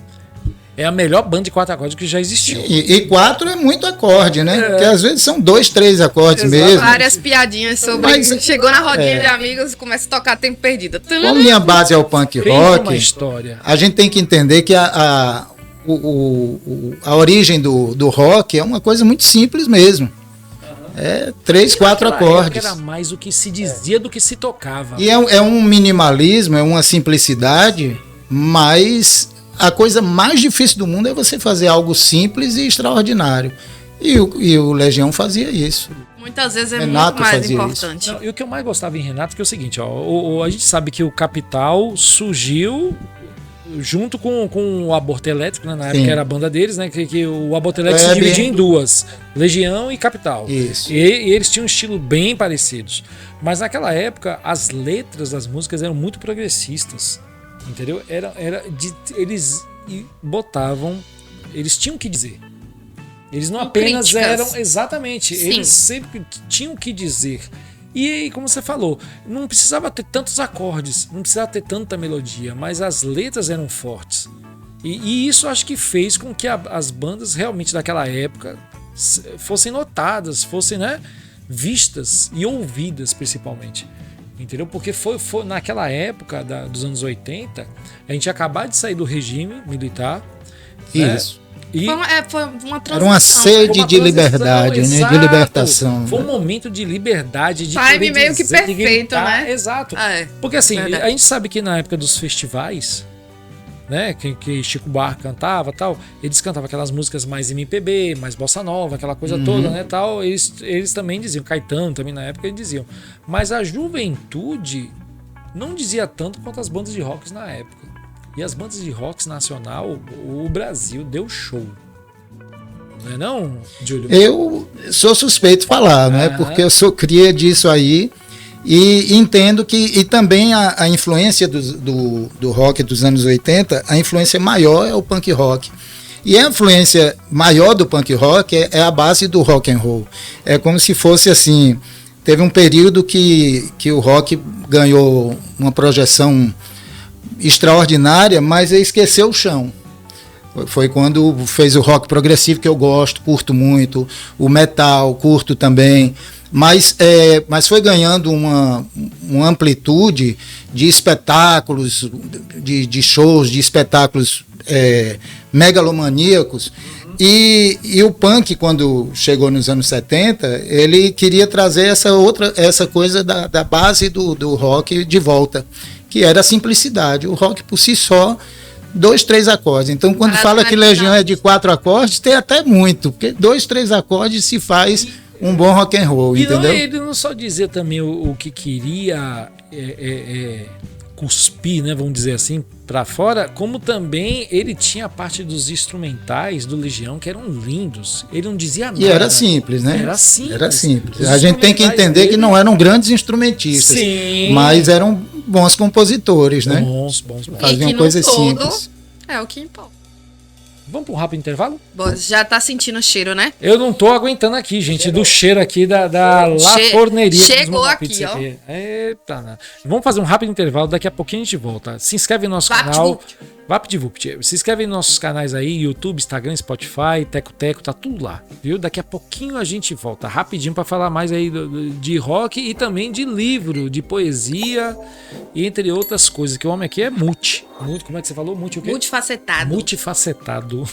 é a melhor banda de 4 acordes que já existiu. E 4 é muito acorde, né? Porque às vezes são 2, 3 acordes mesmo. Várias piadinhas sobre. Chegou na rodinha de amigos e começa a tocar Tempo Perdido. Como minha base é o punk rock, história. A gente tem que entender que a origem do rock é uma coisa muito simples mesmo. É 3, 4 acordes. Era mais o que se dizia do que se tocava. E é um minimalismo, é uma simplicidade, mas a coisa mais difícil do mundo é você fazer algo simples e extraordinário. E o Legião fazia isso. Muitas vezes Renato muito mais fazia importante. Não, e o que eu mais gostava em Renato é o seguinte, a gente sabe que o Capital surgiu junto com o Aborto Elétrico, né? Na época era a banda deles, né? Que o Aborto Elétrico se dividia em duas, Legião e Capital. Isso. E eles tinham um estilo bem parecidos. Mas naquela época, as letras das músicas eram muito progressistas. Entendeu? Eles botavam eles tinham que dizer. Eles não Com apenas críticas. eram... Exatamente. Sim. Eles sempre tinham que dizer. E como você falou, não precisava ter tantos acordes, não precisava ter tanta melodia, mas as letras eram fortes. E isso acho que fez com que as bandas realmente daquela época fossem notadas, fossem, né, vistas e ouvidas principalmente. Entendeu? Porque foi naquela época dos anos 80, a gente acabou de sair do regime militar. Isso. Né? E Foi uma transição. Era uma sede de liberdade, né? De exato. libertação. Foi um momento de liberdade, de Time poder meio que dizer, de perfeito, gritar. né? Exato. É, Porque assim, verdade. a gente sabe que na época dos festivais, né, que Chico Buarque cantava, tal, eles cantavam aquelas músicas mais MPB, mais bossa nova, aquela coisa toda, né, tal. Eles também diziam, Caetano também na época eles diziam. Mas a juventude não dizia tanto quanto as bandas de rock na época. E as bandas de rock nacional, o Brasil deu show. Não é não, Júlio? Eu sou suspeito de falar, né? Porque eu sou cria disso aí e entendo que... E também a influência do rock dos anos 80, a influência maior é o punk rock. E a influência maior do punk rock é a base do rock and roll. É como se fosse assim... Teve um período que o rock ganhou uma projeção extraordinária, mas esqueceu o chão. Foi quando fez o rock progressivo, que eu gosto, curto muito, o metal, curto também, mas foi ganhando uma amplitude de espetáculos, de shows, de espetáculos megalomaníacos, e o punk, quando chegou nos anos 70, ele queria trazer essa coisa da base do rock de volta, que era a simplicidade. O rock por si só, 2, 3 acordes. Então, quando fala que Legião é de 4 acordes, tem até muito, porque 2, 3 acordes se faz um bom rock and roll, entendeu? Ele não só dizia também o que queria cuspir, né, vamos dizer assim, para fora, como também ele tinha a parte dos instrumentais do Legião que eram lindos. Ele não dizia nada. E era simples, né? Era simples. Era simples. Os A gente tem que entender dele... que não eram grandes instrumentistas, sim, mas eram bons compositores, né? Bons. Faziam coisas simples. É o que importa. Vamos para um rápido intervalo? Bom, já tá sentindo o cheiro, né? Eu não tô aguentando aqui, gente, do cheiro aqui da La Forneria. Chegou aqui, ó. Eita, né? Vamos fazer um rápido intervalo, daqui a pouquinho a gente volta. Se inscreve no nosso canal. VaptVupt. Se inscreve nos nossos canais aí, YouTube, Instagram, Spotify, Teco, tá tudo lá, viu? Daqui a pouquinho a gente volta rapidinho para falar mais aí de rock e também de livro, de poesia, entre outras coisas, que o homem aqui é como é que você falou? O quê? Multifacetado. Multifacetado.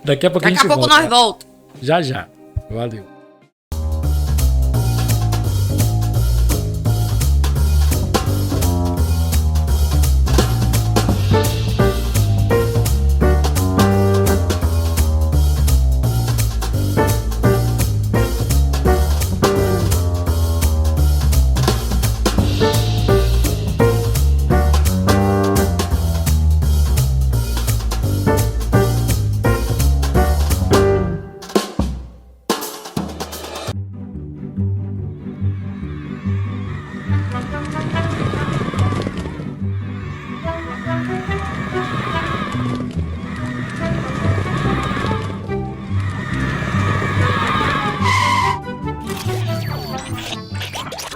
Daqui a pouco a gente volta. Daqui a pouco nós voltamos. Já. Valeu.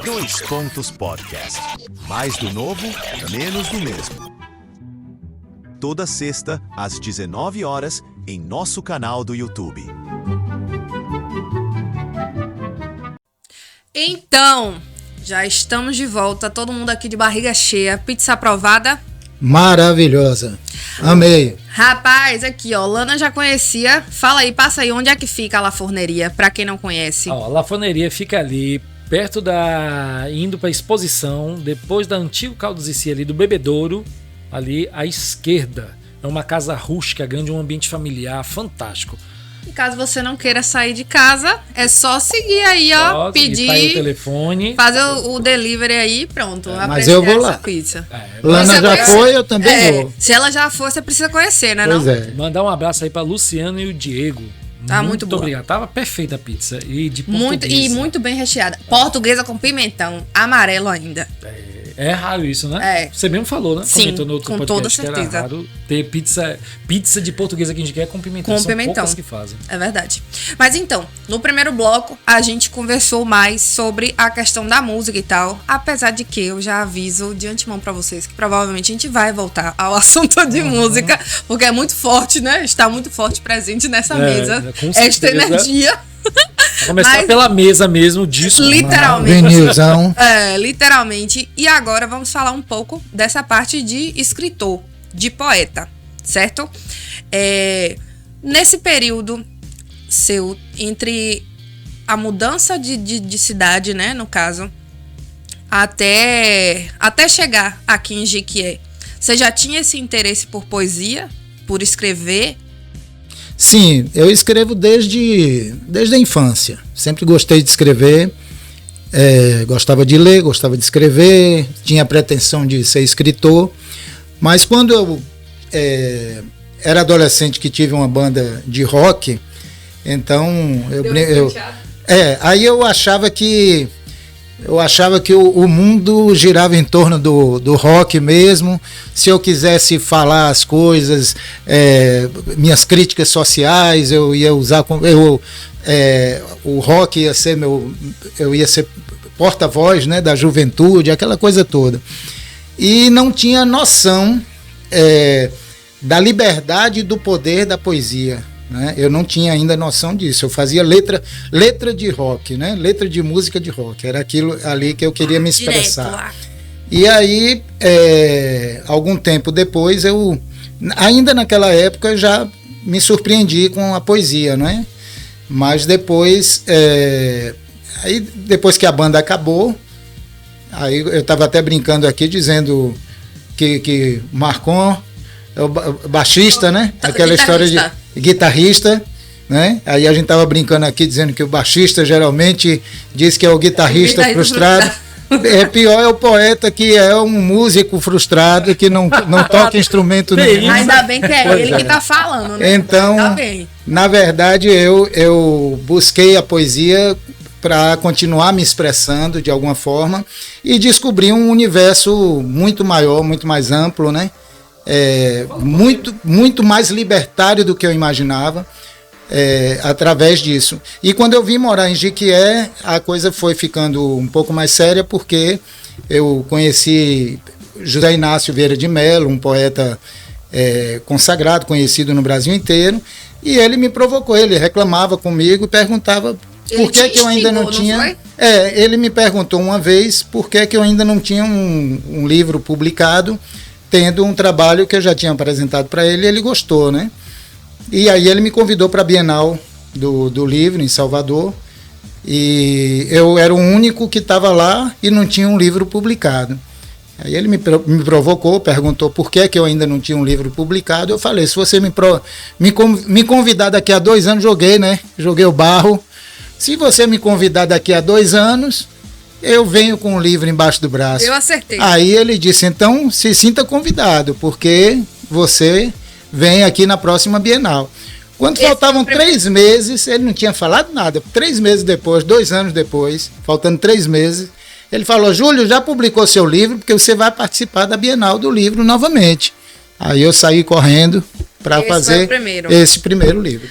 Dois Pontos Podcast. Mais do novo, menos do mesmo. Toda sexta, às 19 horas, em nosso canal do YouTube. Então, já estamos de volta. Todo mundo aqui de barriga cheia. Pizza aprovada? Maravilhosa. Amei. Rapaz, aqui, ó. Lana já conhecia. Fala aí, passa aí. Onde é que fica a La Forneria? Pra quem não conhece. Ó, a La Forneria fica ali, perto indo pra exposição, depois da antigo Caldos ali do Bebedouro, ali à esquerda. É uma casa rústica, grande, um ambiente familiar, fantástico. E caso você não queira sair de casa, é só seguir aí, ó. Pedir. Tá aí o telefone. Fazer o delivery aí, pronto. Mas eu vou lá. Pizza. Lana já foi, eu também vou. Se ela já for, você precisa conhecer, né? Pois não? é. Mandar um abraço aí pra Luciano e o Diego. Tá muito boa. Obrigado. Tava perfeita a pizza. E de portuguesa. Muito bem recheada. Portuguesa com pimentão. Amarelo ainda. É raro isso, né? É. Você mesmo falou, né? Sim, Comentou no outro com podcast toda que era certeza. raro ter pizza de portuguesa que a gente quer com pimentão. Com São pimentão. poucas que fazem. É verdade. Mas então, no primeiro bloco, a gente conversou mais sobre a questão da música e tal. Apesar de que eu já aviso de antemão pra vocês que provavelmente a gente vai voltar ao assunto de música, porque é muito forte, né? Está muito forte presente nessa mesa. Com Esta certeza. energia. Vou começar Mas- pela mesa mesmo, disso. Literalmente. Vinilzão. Literalmente. E agora vamos falar um pouco dessa parte de escritor, de poeta, certo? Nesse período seu, entre a mudança de cidade, né, no caso, até chegar aqui em Jequié, você já tinha esse interesse por poesia, por escrever? Sim, eu escrevo desde a infância. Sempre gostei de escrever, gostava de ler, gostava de escrever, tinha a pretensão de ser escritor. Mas quando eu era adolescente que tive uma banda de rock, então aí eu achava que o mundo girava em torno do rock mesmo. Se eu quisesse falar as coisas, minhas críticas sociais, eu ia usar o rock ia ser eu ia ser porta-voz, né, da juventude, aquela coisa toda. E não tinha noção da liberdade e do poder da poesia, né? Eu não tinha ainda noção disso. Eu fazia letra de rock, né? Letra de música de rock. Era aquilo ali que eu queria me expressar. Direto lá. E aí, algum tempo depois, ainda naquela época, eu já me surpreendi com a poesia, né? Mas depois, aí depois que a banda acabou, aí eu estava até brincando aqui, dizendo que Marcon é o baixista, né? Aquela história de guitarrista, né? Aí a gente estava brincando aqui, dizendo que o baixista geralmente diz que é o guitarrista frustrado. Pior é o poeta que é um músico frustrado, que não toca instrumento nenhum. Ainda bem que é Pois ele que tá falando, né? Então, Ainda bem. na verdade, eu busquei a poesia para continuar me expressando de alguma forma e descobri um universo muito maior, muito mais amplo, né? Muito mais libertário do que eu imaginava, através disso. E quando eu vim morar em Jequié, a coisa foi ficando um pouco mais séria, porque eu conheci José Inácio Vieira de Mello, um poeta consagrado, conhecido no Brasil inteiro, e ele me provocou, ele reclamava comigo e perguntava por que eu ainda não tinha... ele me perguntou uma vez por que eu ainda não tinha um livro publicado, tendo um trabalho que eu já tinha apresentado para ele, e ele gostou, né? E aí ele me convidou para a Bienal do Livro, em Salvador, e eu era o único que estava lá e não tinha um livro publicado. Aí ele me provocou, perguntou por que eu ainda não tinha um livro publicado. Eu falei, se você me convidar daqui a 2 anos, joguei o barro. Se você me convidar daqui a 2 anos, eu venho com um livro embaixo do braço. Eu acertei. Aí ele disse, então se sinta convidado, porque você vem aqui na próxima Bienal. Quando faltavam 3 meses, ele não tinha falado nada. 3 meses depois, 2 anos depois, faltando 3 meses, ele falou, Júlio, já publicou seu livro, porque você vai participar da Bienal do Livro novamente. Aí eu saí correndo para fazer esse primeiro livro.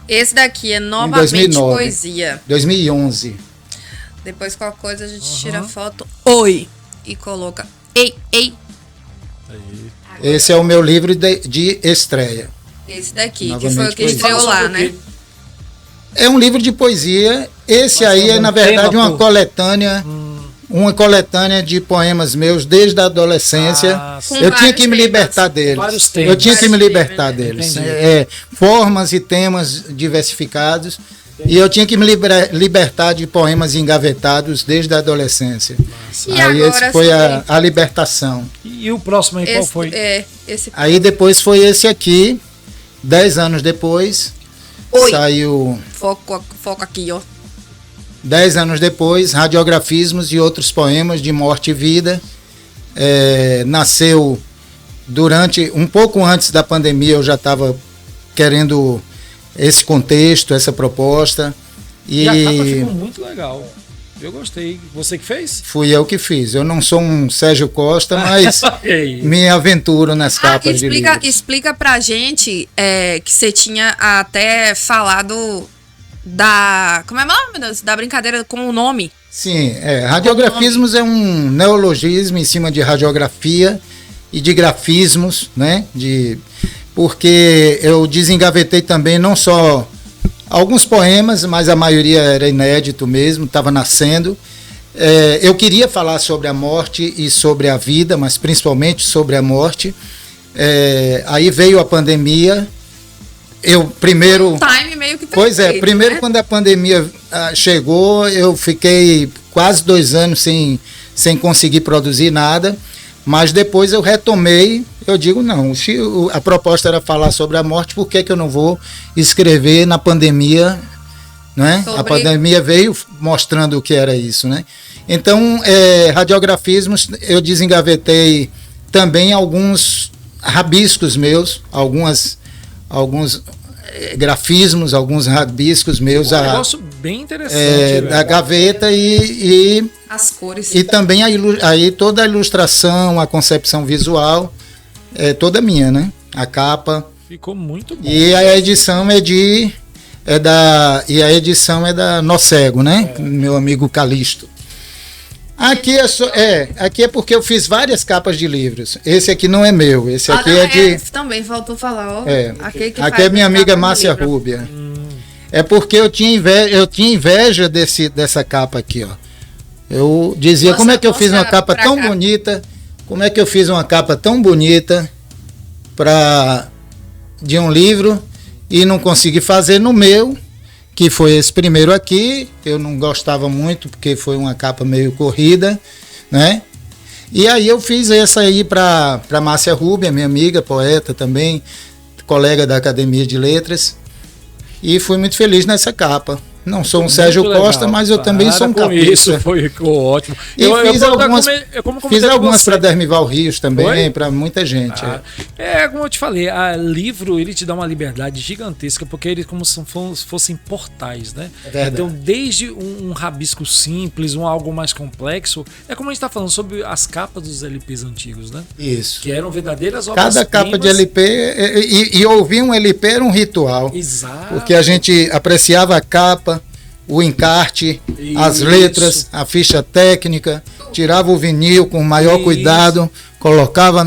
Esse daqui é novamente 2009. poesia. 2011. Depois qualquer coisa a gente tira foto. Oi! E coloca. Ei! Esse é o meu livro de estreia. Esse daqui, que Novamente foi o que poesia. estreou lá, né? É um livro de poesia. Esse aí é, na verdade, uma coletânea de poemas meus desde a adolescência. Eu tinha que me libertar deles. Eu tinha que me libertar deles. Formas e temas diversificados. E eu tinha que me libertar de poemas engavetados desde a adolescência. E aí agora esse foi a libertação. E o próximo aí, qual foi? Aí depois foi esse aqui, 10 anos depois. Oi. Saiu... Foco aqui, ó. 10 anos depois, Radiografismos e Outros Poemas de Morte e Vida. Nasceu um pouco antes da pandemia, eu já estava querendo esse contexto, essa proposta. E a capa ficou muito legal. Eu gostei. Você que fez? Fui eu que fiz. Eu não sou um Sérgio Costa, mas me aventuro nas capas de livros. Explica pra gente que você tinha até falado da... Como é o nome, meu Deus? Da brincadeira com o nome. Sim, radiografismos é um neologismo em cima de radiografia e de grafismos, né? Porque eu desengavetei também não só alguns poemas, mas a maioria era inédito mesmo, estava nascendo. Eu queria falar sobre a morte e sobre a vida, mas principalmente sobre a morte. Aí veio a pandemia. Primeiro... Time meio que perfeito, pois é, primeiro, né? Quando a pandemia chegou, eu fiquei quase 2 anos sem conseguir produzir nada. Mas depois eu retomei, eu digo, não, se a proposta era falar sobre a morte, por que eu não vou escrever na pandemia, né? A pandemia veio mostrando o que era isso, né? Então, radiografismos, eu desengavetei também alguns rabiscos meus, alguns grafismos, alguns rabiscos meus. Um negócio bem interessante. Da gaveta e as cores. E também aí toda a ilustração, a concepção visual, toda minha, né? A capa. Ficou muito bom. E a edição é da Nocego, né? Meu amigo Calixto. Aqui aqui é porque eu fiz várias capas de livros. Esse aqui não é meu, esse aqui é de... Também faltou falar, ó. Aqui é minha amiga Márcia Rúbia. É porque eu tinha inveja dessa capa aqui, ó. Eu dizia, como é que eu fiz uma capa tão bonita? Como é que eu fiz uma capa tão bonita de um livro e não consegui fazer no meu, que foi esse primeiro aqui. Eu não gostava muito porque foi uma capa meio corrida, né? E aí eu fiz essa aí para Márcia Rúbia, minha amiga, poeta também, colega da Academia de Letras, e fui muito feliz nessa capa. Não sou um Sérgio Costa, mas eu também sou um capista. Isso ficou ótimo. E fiz algumas para Dermival Rios também, para muita gente. Como eu te falei, livro ele te dá uma liberdade gigantesca, porque ele como se fossem portais, né? Então, desde um rabisco simples, algo mais complexo, é como a gente está falando sobre as capas dos LPs antigos, né? Isso. Que eram verdadeiras obras. Cada capa de LP, e ouvir um LP era um ritual. Exato. Porque a gente apreciava a capa, o encarte, as letras, a ficha técnica, tirava o vinil com o maior cuidado, colocava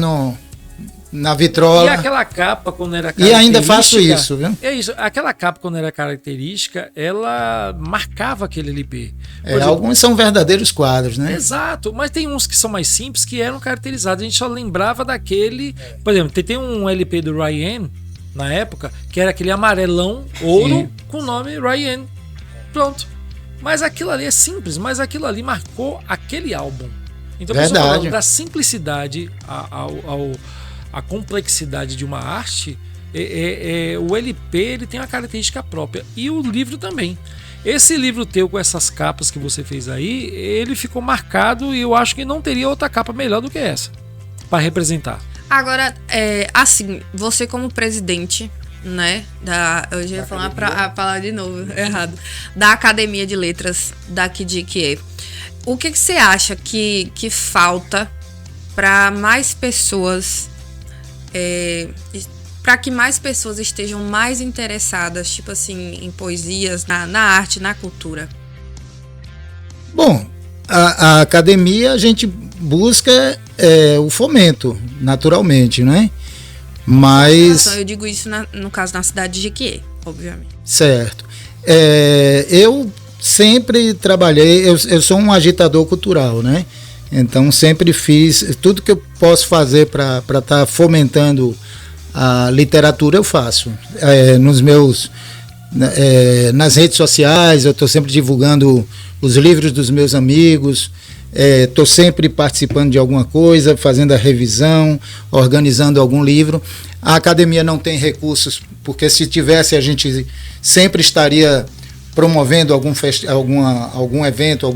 na vitrola. E aquela capa, quando era característica... E ainda faço isso, viu? É isso. Aquela capa, quando era característica, ela marcava aquele LP. Alguns são verdadeiros quadros, né? Exato. Mas tem uns que são mais simples, que eram caracterizados. A gente só lembrava daquele... Por exemplo, tem um LP do Ryan, na época, que era aquele amarelão, ouro, com o nome Ryan. Pronto. Mas aquilo ali é simples, mas aquilo ali marcou aquele álbum. Então, falando da simplicidade a complexidade de uma arte, o LP ele tem uma característica própria. E o livro também. Esse livro teu com essas capas que você fez aí, ele ficou marcado e eu acho que não teria outra capa melhor do que essa para representar. Agora, assim, você como presidente, né, eu já ia falar a palavra de novo, errado, da Academia de Letras daqui de Iquié, o que você acha que falta para mais pessoas, para que mais pessoas estejam mais interessadas, tipo assim, em poesias, na arte, na cultura? Bom, a academia a gente busca o fomento, naturalmente, né? Mas... Eu digo isso no caso na cidade de Iquié, obviamente. Certo. Eu sempre trabalhei, eu sou um agitador cultural, né? Então sempre fiz, tudo que eu posso fazer para estar fomentando a literatura eu faço. Nas redes sociais eu estou sempre divulgando os livros dos meus amigos, estou sempre participando de alguma coisa, fazendo a revisão, organizando algum livro. A academia não tem recursos, porque se tivesse a gente sempre estaria promovendo algum evento,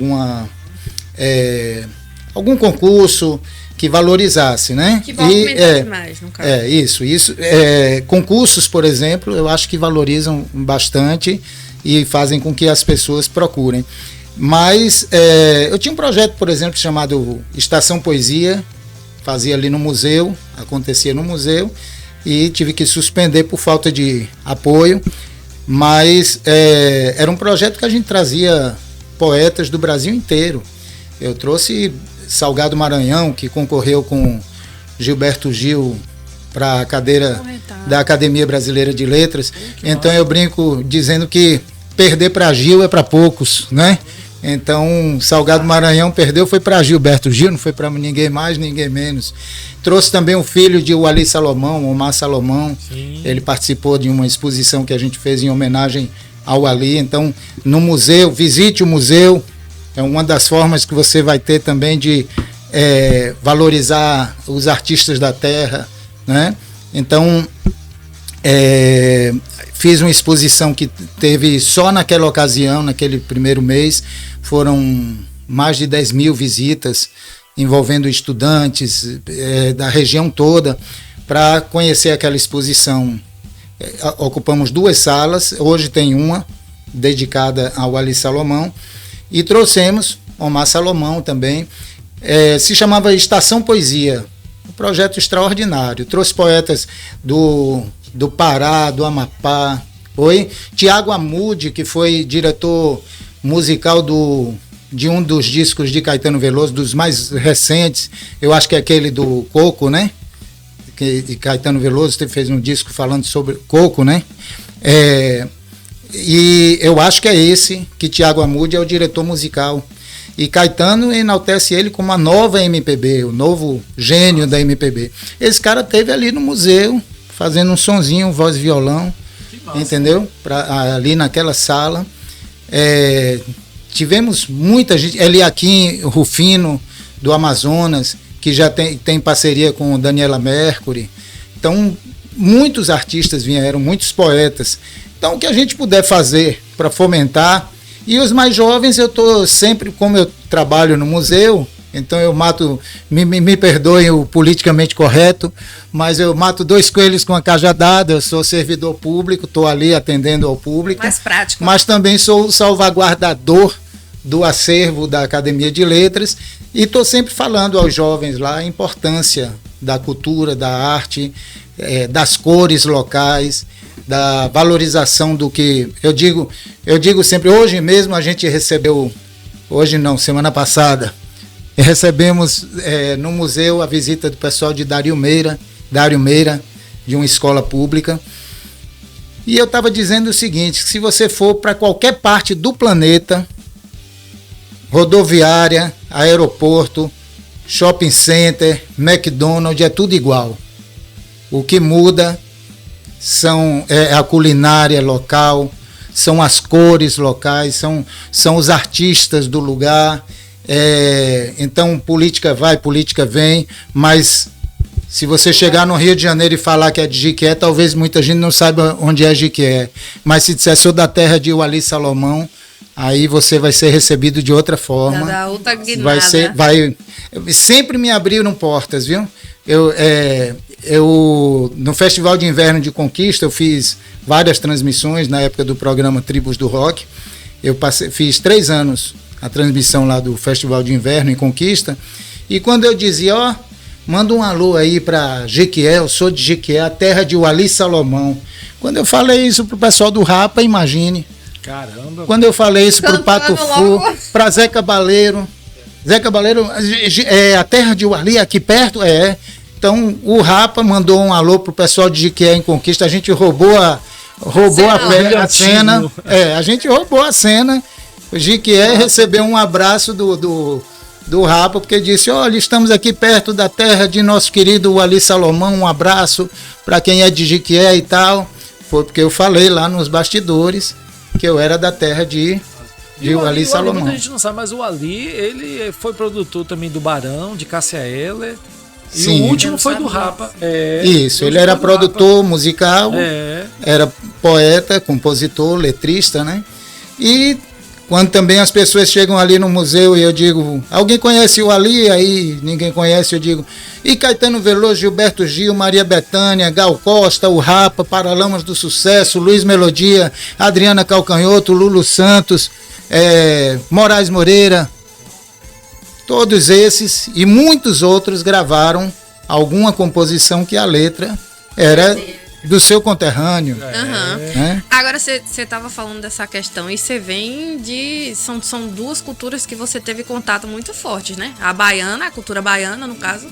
algum concurso que valorizasse, né? Que movimentasse mais, no caso. Isso. Concursos, por exemplo, eu acho que valorizam bastante e fazem com que as pessoas procurem. Mas eu tinha um projeto, por exemplo, chamado Estação Poesia, fazia ali no museu, acontecia no museu, e tive que suspender por falta de apoio, mas era um projeto que a gente trazia poetas do Brasil inteiro. Eu trouxe Salgado Maranhão, que concorreu com Gilberto Gil para a cadeira da Academia Brasileira de Letras. Então eu brinco dizendo que perder para Gil é para poucos, né? Então, Salgado Maranhão perdeu, foi para Gilberto Gil, não foi para ninguém mais, ninguém menos. Trouxe também o filho de Wally Salomão, Omar Salomão. Sim. Ele participou de uma exposição que a gente fez em homenagem ao Wally. Então, no museu, visite o museu. É uma das formas que você vai ter também de valorizar os artistas da terra, né? Então, fiz uma exposição que teve só naquela ocasião, naquele primeiro mês, foram mais de 10 mil visitas, envolvendo estudantes da região toda, para conhecer aquela exposição. Ocupamos 2 salas, hoje tem uma dedicada ao Wally Salomão, e trouxemos Omar Salomão também. Se chamava Estação Poesia, um projeto extraordinário. Trouxe poetas do Pará, do Amapá. Tiago Amude, que foi diretor musical de um dos discos de Caetano Veloso, dos mais recentes, eu acho que é aquele do Coco, né? Que Caetano Veloso fez um disco falando sobre Coco, né? E eu acho que é esse, que Tiago Amude é o diretor musical. E Caetano enaltece ele como a nova MPB, o novo gênio da MPB. Esse cara teve ali no museu, fazendo um sonzinho, voz e violão, entendeu? Ali naquela sala. Tivemos muita gente, Eliakim Rufino, do Amazonas, que já tem parceria com Daniela Mercury. Então, muitos artistas vieram, muitos poetas. Então, o que a gente puder fazer para fomentar. E os mais jovens, eu estou sempre, como eu trabalho no museu, então eu mato, me perdoem o politicamente correto, mas eu mato 2 coelhos com a cajadada. Eu sou servidor público, estou ali atendendo ao público. Mais prático. Mas também sou salvaguardador do acervo da Academia de Letras, e estou sempre falando aos jovens lá a importância da cultura, da arte, das cores locais, da valorização do que eu digo sempre. Hoje mesmo a gente recebeu, hoje não, semana passada, recebemos no museu a visita do pessoal de Dário Meira, de uma escola pública. E eu estava dizendo o seguinte: se você for para qualquer parte do planeta, rodoviária, aeroporto, shopping center, McDonald's, é tudo igual. O que muda é a culinária local, são as cores locais, são os artistas do lugar. Então, política vai, política vem, mas se você chegar no Rio de Janeiro e falar que é de Jiquié, talvez muita gente não saiba onde é Jiquié. Mas se disser sou da terra de Wally Salomão, aí você vai ser recebido de outra forma. Da outra guinada. Sempre me abriram portas, viu? Eu no Festival de Inverno de Conquista, eu fiz várias transmissões na época do programa Tribos do Rock. Fiz 3 anos a transmissão lá do Festival de Inverno em Conquista. E quando eu dizia, manda um alô aí para Jequié, eu sou de Jequié, a terra de Wally Salomão. Quando eu falei isso pro pessoal do Rapa, imagine. Caramba. Quando eu falei isso pro Pato Fu, para Zé Cabaleiro, a terra de Wally aqui perto, Então, o Rapa mandou um alô pro pessoal de Jiquié em Conquista. A gente roubou a cena. A gente roubou a cena. O Jiquié recebeu um abraço do Rapa, porque disse: olha, estamos aqui perto da terra de nosso querido Wally Salomão. Um abraço para quem é de Jiquié e tal. Foi porque eu falei lá nos bastidores que eu era da terra de Wally Salomão. Muita gente não sabe, mas o Wally, ele foi produtor também do Barão, de Cássia Eller. E sim, o último foi do Rapa. Isso, ele era produtor musical, era poeta, compositor, letrista, né? E Quando também as pessoas chegam ali no museu e eu digo, alguém conhece o Ali? Aí ninguém conhece, eu digo, e Caetano Veloso, Gilberto Gil, Maria Bethânia, Gal Costa, o Rapa, Paralamas do Sucesso, Luiz Melodia, Adriana Calcanhoto, Lulu Santos, Moraes Moreira, todos esses e muitos outros gravaram alguma composição que a letra era do seu conterrâneo. Uhum. Agora você estava falando dessa questão e você vem de... São duas culturas que você teve contato muito fortes, né? A baiana, a cultura baiana, no caso,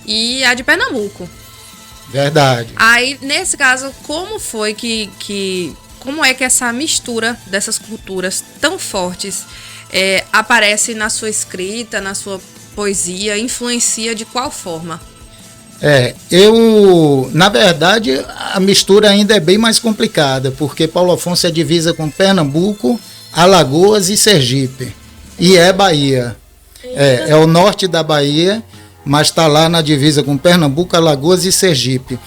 e a de Pernambuco. Verdade. Aí, nesse caso, como foi como é que essa mistura dessas culturas tão fortes aparece na sua escrita, na sua poesia, influencia de qual forma? Na verdade, a mistura ainda é bem mais complicada, porque Paulo Afonso é divisa com Pernambuco, Alagoas e Sergipe. E é Bahia. É o norte da Bahia, mas está lá na divisa com Pernambuco, Alagoas e Sergipe.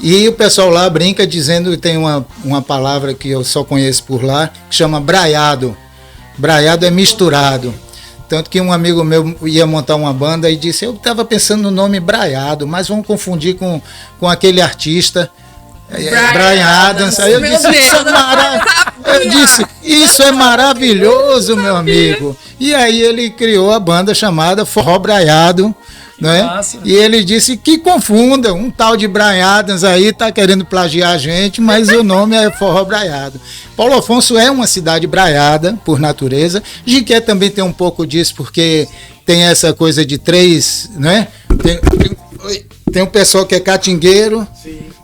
E o pessoal lá brinca dizendo que tem uma palavra que eu só conheço por lá, que chama braiado. Braiado é misturado. Tanto que um amigo meu ia montar uma banda e disse, eu estava pensando no nome Braiado, mas vamos confundir com aquele artista, Bryan Adams. Aí eu disse, isso é maravilhoso, meu amigo. E aí ele criou a banda chamada Forró Braiado, né? E ele disse que confunda, um tal de Bryan Adams aí tá querendo plagiar a gente, mas o nome é Forró Braiado. Paulo Afonso é uma cidade braiada por natureza. Jiqué também tem um pouco disso, porque tem essa coisa de três, né? Tem um pessoal que é catingueiro,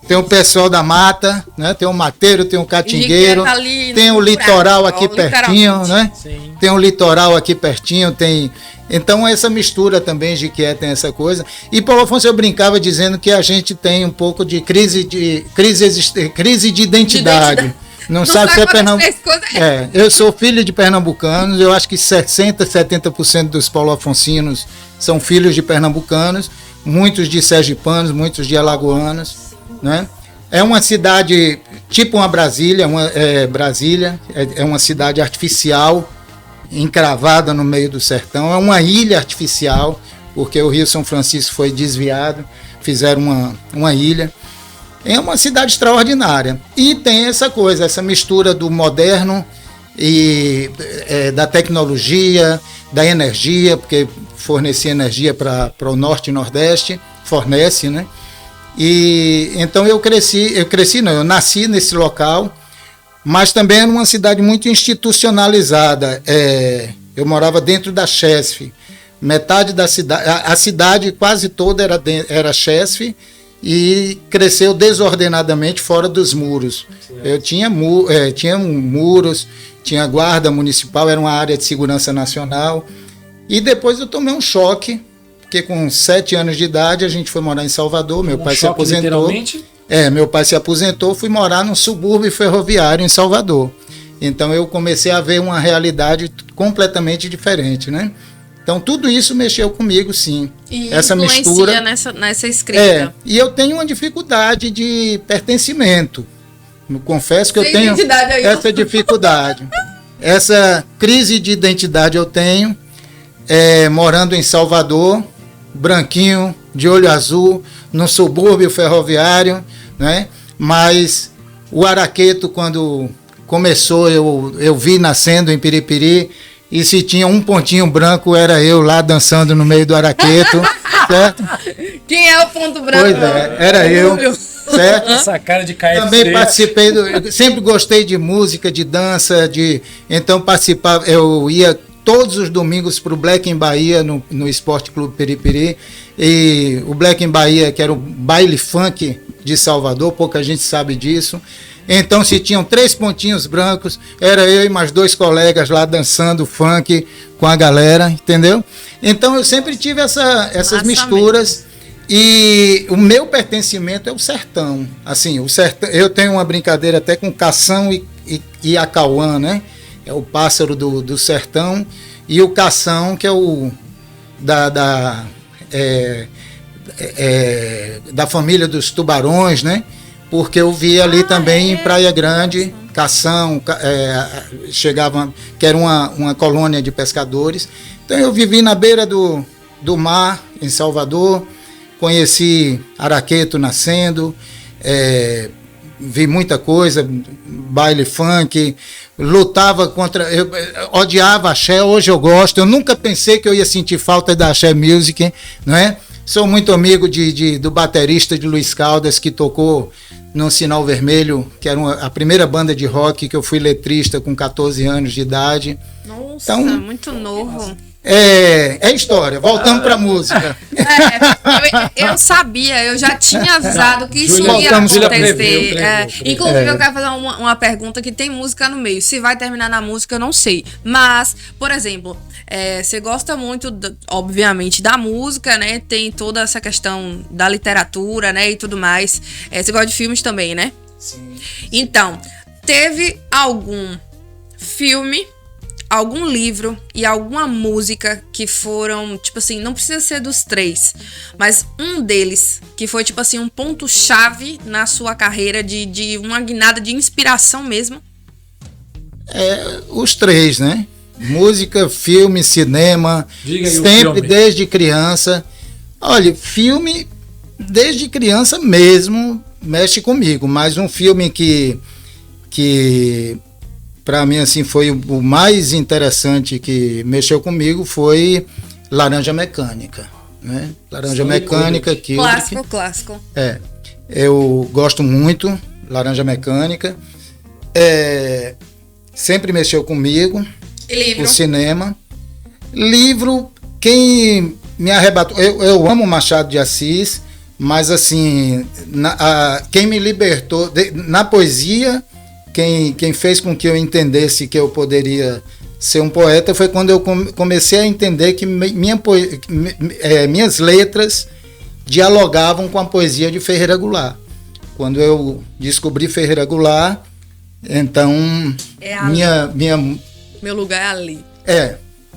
tem o pessoal da mata, né? Tem o mateiro, tem o catingueiro, tá tem o litoral aqui pertinho, né? Sim. Tem o litoral aqui pertinho, tem... Então essa mistura também de que tem essa coisa. E Paulo Afonso, eu brincava dizendo que a gente tem um pouco de crise de identidade. Não sabe se é pernambucano. Eu sou filho de pernambucanos, eu acho que 60-70% dos paulo-afonsinos são filhos de pernambucanos, muitos de sergipanos, muitos de alagoanos, né? É uma cidade tipo uma Brasília, Brasília é uma cidade artificial, encravada no meio do sertão, é uma ilha artificial, porque o Rio São Francisco foi desviado, fizeram uma ilha. É uma cidade extraordinária. E tem essa coisa, essa mistura do moderno e da tecnologia, da energia, porque fornecia energia para o norte e nordeste, fornece, né? E então eu nasci nesse local, mas também era uma cidade muito institucionalizada. Eu morava dentro da Chesf. Metade da cidade, a cidade quase toda era Chesf e cresceu desordenadamente fora dos muros. Eu tinha muros, tinha guarda municipal, era uma área de segurança nacional. E depois eu tomei um choque, porque com 7 anos de idade a gente foi morar em Salvador, meu pai se aposentou. Literalmente? Meu pai se aposentou, fui morar num subúrbio ferroviário em Salvador. Então eu comecei a ver uma realidade completamente diferente, né? Então tudo isso mexeu comigo, sim. E essa mistura nessa escrita. E eu tenho uma dificuldade de pertencimento. Confesso que eu tenho essa dificuldade. Essa crise de identidade eu tenho, morando em Salvador, branquinho, de olho azul, no subúrbio ferroviário, né? Mas o Araqueto, quando começou, eu vi nascendo em Piripiri, e se tinha um pontinho branco, era eu lá dançando no meio do Araqueto, certo? Quem é o ponto branco? Pois era eu, certo? Essa cara de KFC. Também participei, sempre gostei de música, de dança, então participava, eu ia todos os domingos para o Black em Bahia, no Esporte Clube Piripiri, e o Black em Bahia, que era o baile funk de Salvador, pouca gente sabe disso. Então, se tinham 3 pontinhos brancos, era eu e mais 2 colegas lá dançando funk com a galera, entendeu? Então, eu sempre tive essas misturas. E o meu pertencimento é o sertão. Assim, o sertão, eu tenho uma brincadeira até com cação e acauã, né? É o pássaro do sertão, e o cação, que é o da família dos tubarões, né? Porque eu vi ali também em Praia Grande Cação, chegava, que era uma colônia de pescadores. Então eu vivi na beira do mar, em Salvador, conheci Araqueto nascendo, vi muita coisa, baile funk, lutava contra, eu odiava axé, hoje eu gosto, eu nunca pensei que eu ia sentir falta da axé music, não é? Sou muito amigo do baterista de Luiz Caldas, que tocou no Sinal Vermelho, que era a primeira banda de rock que eu fui letrista com 14 anos de idade. Nossa, então, muito novo. É história, voltando para a música. Eu sabia, eu já tinha avisado que isso Júlia, ia acontecer. preveniu. Inclusive, eu quero fazer uma pergunta que tem música no meio. Se vai terminar na música, eu não sei. Mas, por exemplo, você gosta muito, obviamente, da música, né? Tem toda essa questão da literatura, né? E tudo mais. Você gosta de filmes também, né? Sim. Então, teve algum filme, algum livro e alguma música que foram, tipo assim, não precisa ser dos 3, mas um deles que foi, tipo assim, um ponto-chave na sua carreira de uma guinada de inspiração mesmo? Os 3, né? Música, filme, cinema, Diga aí sempre o filme. desde criança. Olha, filme, desde criança mesmo, mexe comigo, mas um filme que para mim, assim, foi o mais interessante que mexeu comigo foi Laranja Mecânica, né? Laranja Mecânica, que Clássico. eu gosto muito, Laranja Mecânica. Sempre mexeu comigo. E livro? O cinema. Livro, quem me arrebatou, eu amo Machado de Assis, mas assim, quem me libertou, na poesia, quem fez com que eu entendesse que eu poderia ser um poeta foi quando eu comecei a entender que minhas letras dialogavam com a poesia de Ferreira Goulart. Quando eu descobri Ferreira Goulart, então Meu lugar é ali.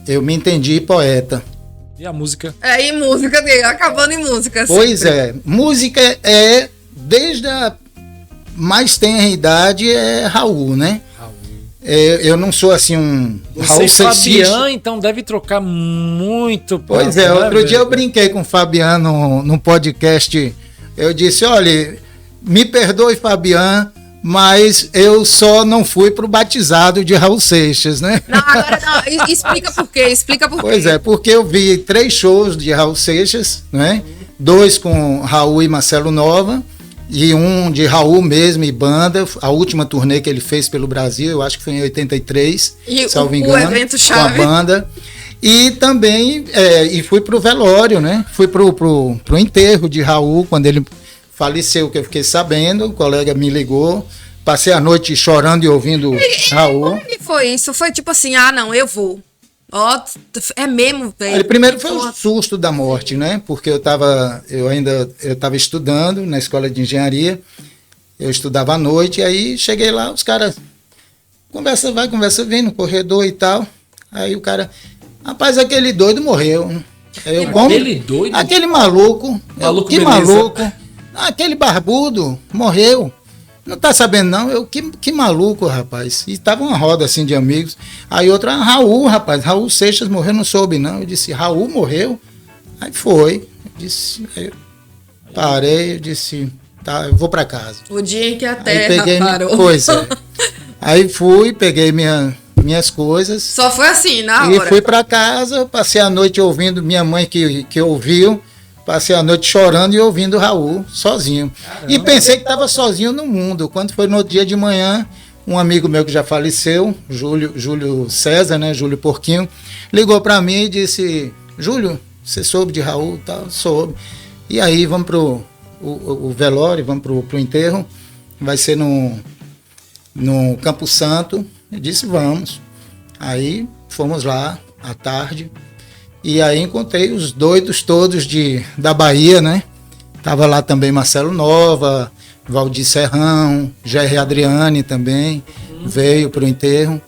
eu me entendi poeta. E a música? E música, acabando em música. Pois música desde a mais tenra idade Raul, né? Raul. Eu não sou assim um Raul Fabiano, sexista. então deve trocar muito. Pois papo, né, outro dia velho? eu brinquei com o Fabiano no podcast. Eu disse, olha, me perdoe, Fabiano, mas eu só não fui pro batizado de Raul Seixas, né? Não, agora não. Explica por quê. Pois porque eu vi 3 shows de Raul Seixas, né? 2 com Raul e Marcelo Nova, e um de Raul mesmo e banda, a última turnê que ele fez pelo Brasil, eu acho que foi em 83, salvo engano, evento chave. com a banda. E também e fui pro velório, né? Fui pro enterro de Raul, quando ele faleceu, que eu fiquei sabendo, o colega me ligou, passei a noite chorando e ouvindo Raul. Como que foi isso? Foi tipo assim, não, eu vou. É mesmo, velho. Primeiro foi o susto da morte, né? Porque eu estava estudando na escola de engenharia, eu estudava à noite, e aí cheguei lá, os caras, conversa vai, conversa vem no corredor e tal. Aí o cara, rapaz, aquele doido morreu. Aquele doido? Aquele maluco. Que beleza. maluco. Aquele barbudo morreu. Não tá sabendo, não? Que maluco, rapaz. E tava uma roda assim de amigos. Aí outra, Raul, rapaz. Raul Seixas morreu, não soube, não. Eu disse, Raul morreu? Aí foi. Aí eu parei, eu disse, tá, eu vou pra casa. O dia em que a Aí Terra parou. Pois é. Aí fui, peguei minhas coisas. Só foi assim, na E hora. fui pra casa, passei a noite ouvindo minha mãe que ouviu. Passei a noite chorando e ouvindo Raul, sozinho. Caramba. E pensei que estava sozinho no mundo. Quando foi no outro dia de manhã, um amigo meu que já faleceu, Júlio César, né, Júlio Porquinho, ligou para mim e disse, Júlio, você soube de Raul? Tal, soube. E aí, vamos pro o velório, vamos pro enterro. Vai ser no Campo Santo. Eu disse, vamos. Aí, fomos lá, à tarde. E aí encontrei os doidos todos da Bahia, né? Tava lá também Marcelo Nova, Valdir Serrão, Jerry Adriane também, veio pro enterro.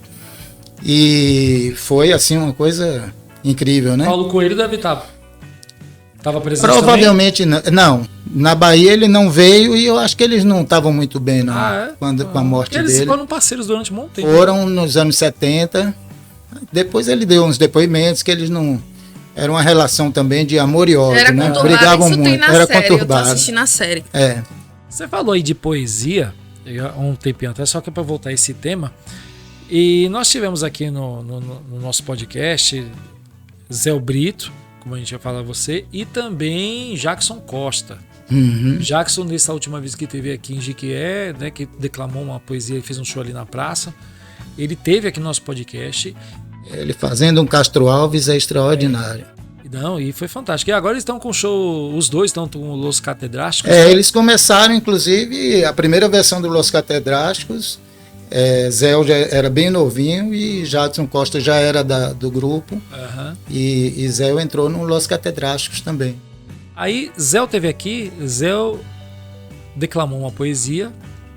E foi, assim, uma coisa incrível, né? Paulo Coelho deve estar Estava presente Provavelmente não. Não, na Bahia ele não veio e eu acho que eles não estavam muito bem não, com a morte eles dele. Eles foram parceiros durante um monte de tempo. Foram nos anos 70. Depois ele deu uns depoimentos que eles não... Era uma relação também de amor e ódio, né? Brigavam isso muito, tem na era série, conturbado. Eu tô assistindo a série. É. Você falou aí de poesia, há um tempinho atrás, só que é para voltar a esse tema. E nós tivemos aqui no nosso podcast Zé Brito, como a gente ia falar a você, e também Jackson Costa. Uhum. Jackson, nessa última vez que teve aqui em Jiquié, né, que declamou uma poesia e fez um show ali na praça, ele teve aqui no nosso podcast. Ele fazendo um Castro Alves é extraordinário. Não, e foi fantástico. E agora eles estão com o show, os dois estão com Los Catedráticos. Eles começaram, inclusive, a primeira versão do Los Catedráticos. Zé já era bem novinho e Jackson Costa já era do grupo. Uhum. E Zé entrou no Los Catedráticos também. Aí Zé teve aqui, Zé declamou uma poesia,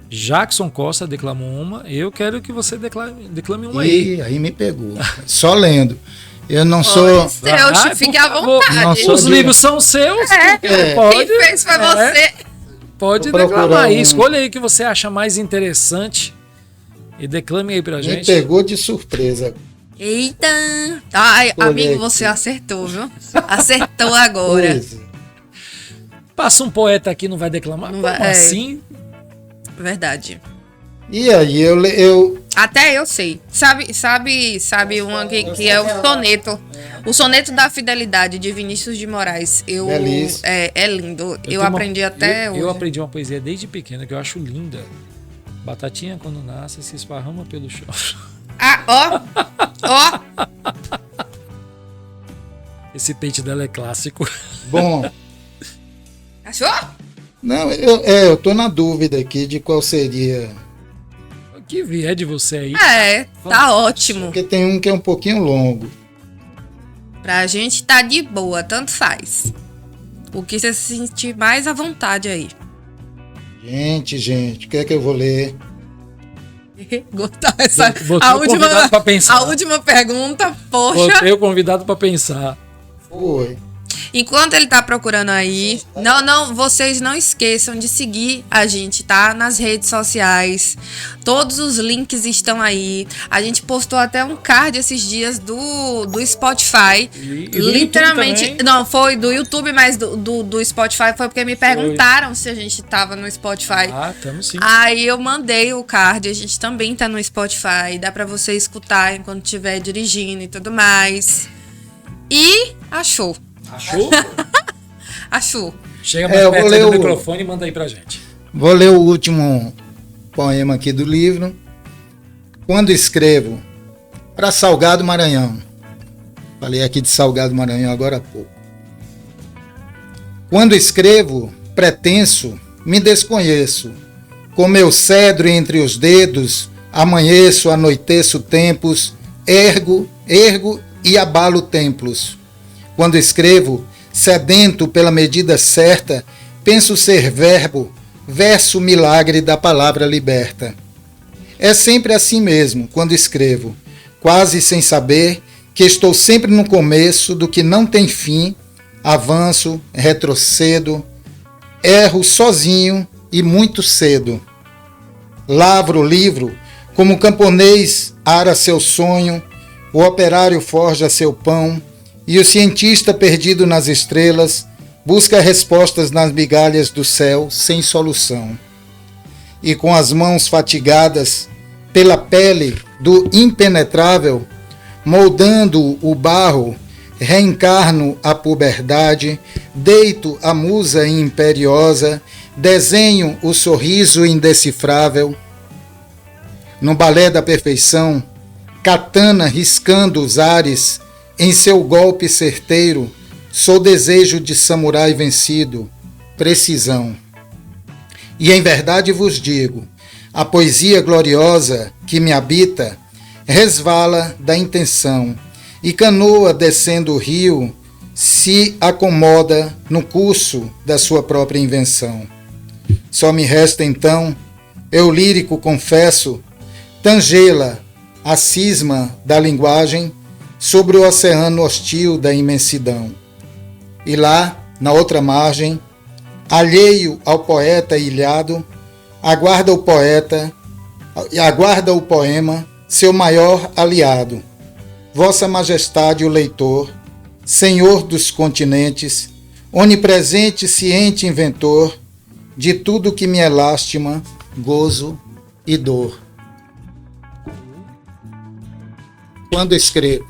Jackson Costa declamou uma, eu quero que você declame uma aí. Aí me pegou, só lendo. Eu não sou... Fique à vontade. Os livros são seus. Quem fez foi você. Pode declamar aí, escolha aí o que você acha mais interessante e declame aí pra gente. Me pegou de surpresa. Eita! Ai, amigo, você acertou, viu? Acertou agora. Pois. Passa um poeta aqui, não vai declamar? Não vai, Como assim? Verdade. E aí, eu... Até eu sei. Sabe uma que é o soneto. O soneto da fidelidade de Vinícius de Moraes. Belíssimo. É lindo. Eu aprendi até hoje. Eu aprendi uma poesia desde pequena que eu acho linda. Batatinha quando nasce se esparrama pelo chão. Ah, ó. Esse peito dela é clássico. Bom... Achou? Não, eu tô na dúvida aqui de qual seria. O que vier de você aí. Tá ótimo. Porque tem um que é um pouquinho longo. Pra gente tá de boa, tanto faz. O que você se sentir mais à vontade aí. Gente, o que é que eu vou ler? A última pergunta, poxa. Botei o convidado pra pensar. Foi. Enquanto ele tá procurando aí, não, vocês não esqueçam de seguir a gente, tá? Nas redes sociais. Todos os links estão aí. A gente postou até um card esses dias do Spotify. E literalmente. Não, foi do YouTube, mas do Spotify foi porque me perguntaram se a gente tava no Spotify. Ah, tamo sim. Aí eu mandei o card, a gente também tá no Spotify. Dá pra você escutar enquanto estiver dirigindo e tudo mais. E achou? Achou. Chega mais perto do microfone e manda aí pra gente. Vou ler o último poema aqui do livro. Quando escrevo para Salgado Maranhão. Falei aqui de Salgado Maranhão agora há pouco. Quando escrevo, pretenso, me desconheço. Com meu cedro entre os dedos, amanheço, anoiteço tempos, ergo e abalo templos. Quando escrevo, sedento pela medida certa, penso ser verbo, verso milagre da palavra liberta. É sempre assim mesmo, quando escrevo, quase sem saber que estou sempre no começo do que não tem fim, avanço, retrocedo, erro sozinho e muito cedo. Lavro o livro, como o camponês ara seu sonho, o operário forja seu pão, e o cientista perdido nas estrelas busca respostas nas migalhas do céu sem solução. E com as mãos fatigadas pela pele do impenetrável, moldando o barro, reencarno a puberdade, deito a musa imperiosa, desenho o sorriso indecifrável. No balé da perfeição, katana riscando os ares, em seu golpe certeiro, sou desejo de samurai vencido, precisão. E em verdade vos digo, a poesia gloriosa que me habita resvala da intenção, e canoa descendo o rio se acomoda no curso da sua própria invenção. Só me resta então, eu lírico confesso, tangê-la a cisma da linguagem sobre o oceano hostil da imensidão. E lá, na outra margem, alheio ao poeta ilhado, aguarda o poeta e aguarda o poema, seu maior aliado. Vossa Majestade, o leitor, Senhor dos continentes, onipresente, ciente inventor de tudo que me é lástima, gozo e dor. Quando escrevo,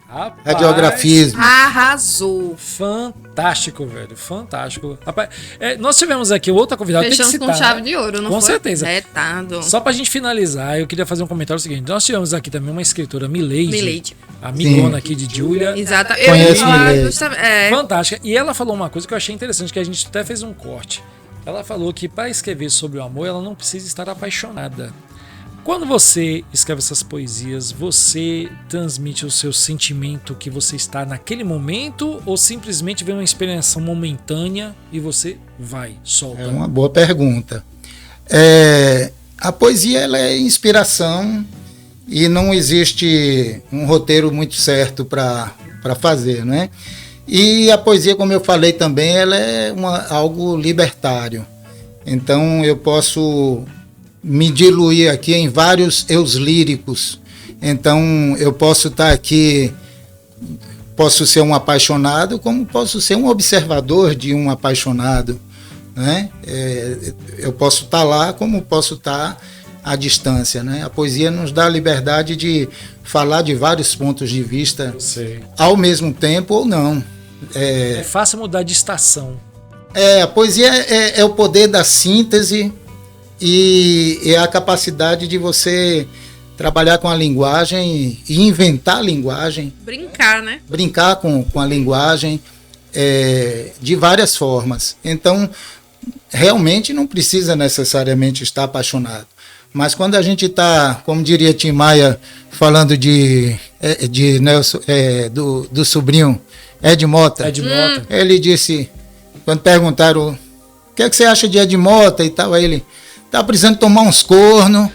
Rapaz, radiografismo. Arrasou. fantástico, velho. Fantástico. Rapaz, nós tivemos aqui outra convidada. Tem que Fechamos citar, com chave né? de ouro, não Com foi? certeza. Retado. Só pra gente finalizar, eu queria fazer um comentário seguinte. Nós tivemos aqui também uma escritora, Mileide. Mileide. Amigona Sim. aqui de Júlia. Exato. Conheço Mileide. Fantástica. E ela falou uma coisa que eu achei interessante, que a gente até fez um corte. Ela falou que para escrever sobre o amor, ela não precisa estar apaixonada. Quando você escreve essas poesias, você transmite o seu sentimento que você está naquele momento ou simplesmente vem uma experiência momentânea e você vai, solta? É uma boa pergunta. A poesia ela é inspiração e não existe um roteiro muito certo para fazer, né? E a poesia, como eu falei também, ela é algo libertário. Então eu posso me diluir aqui em vários eus líricos. Então eu posso estar aqui, posso ser um apaixonado, como posso ser um observador de um apaixonado, né? Eu posso estar lá, como posso estar à distância, né? A poesia nos dá a liberdade de falar de vários pontos de vista Eu sei. ao mesmo tempo ou não. É fácil mudar de estação. A poesia é o poder da síntese e é a capacidade de você trabalhar com a linguagem e inventar a linguagem, Brincar, né? brincar com a linguagem de várias formas. Então, realmente não precisa necessariamente estar apaixonado. Mas quando a gente está, como diria Tim Maia, falando de Nelson, do sobrinho Ed Mota, Ed Mota. ele disse, quando perguntaram o que é que você acha de Ed Mota e tal, aí ele tá precisando tomar uns cornos,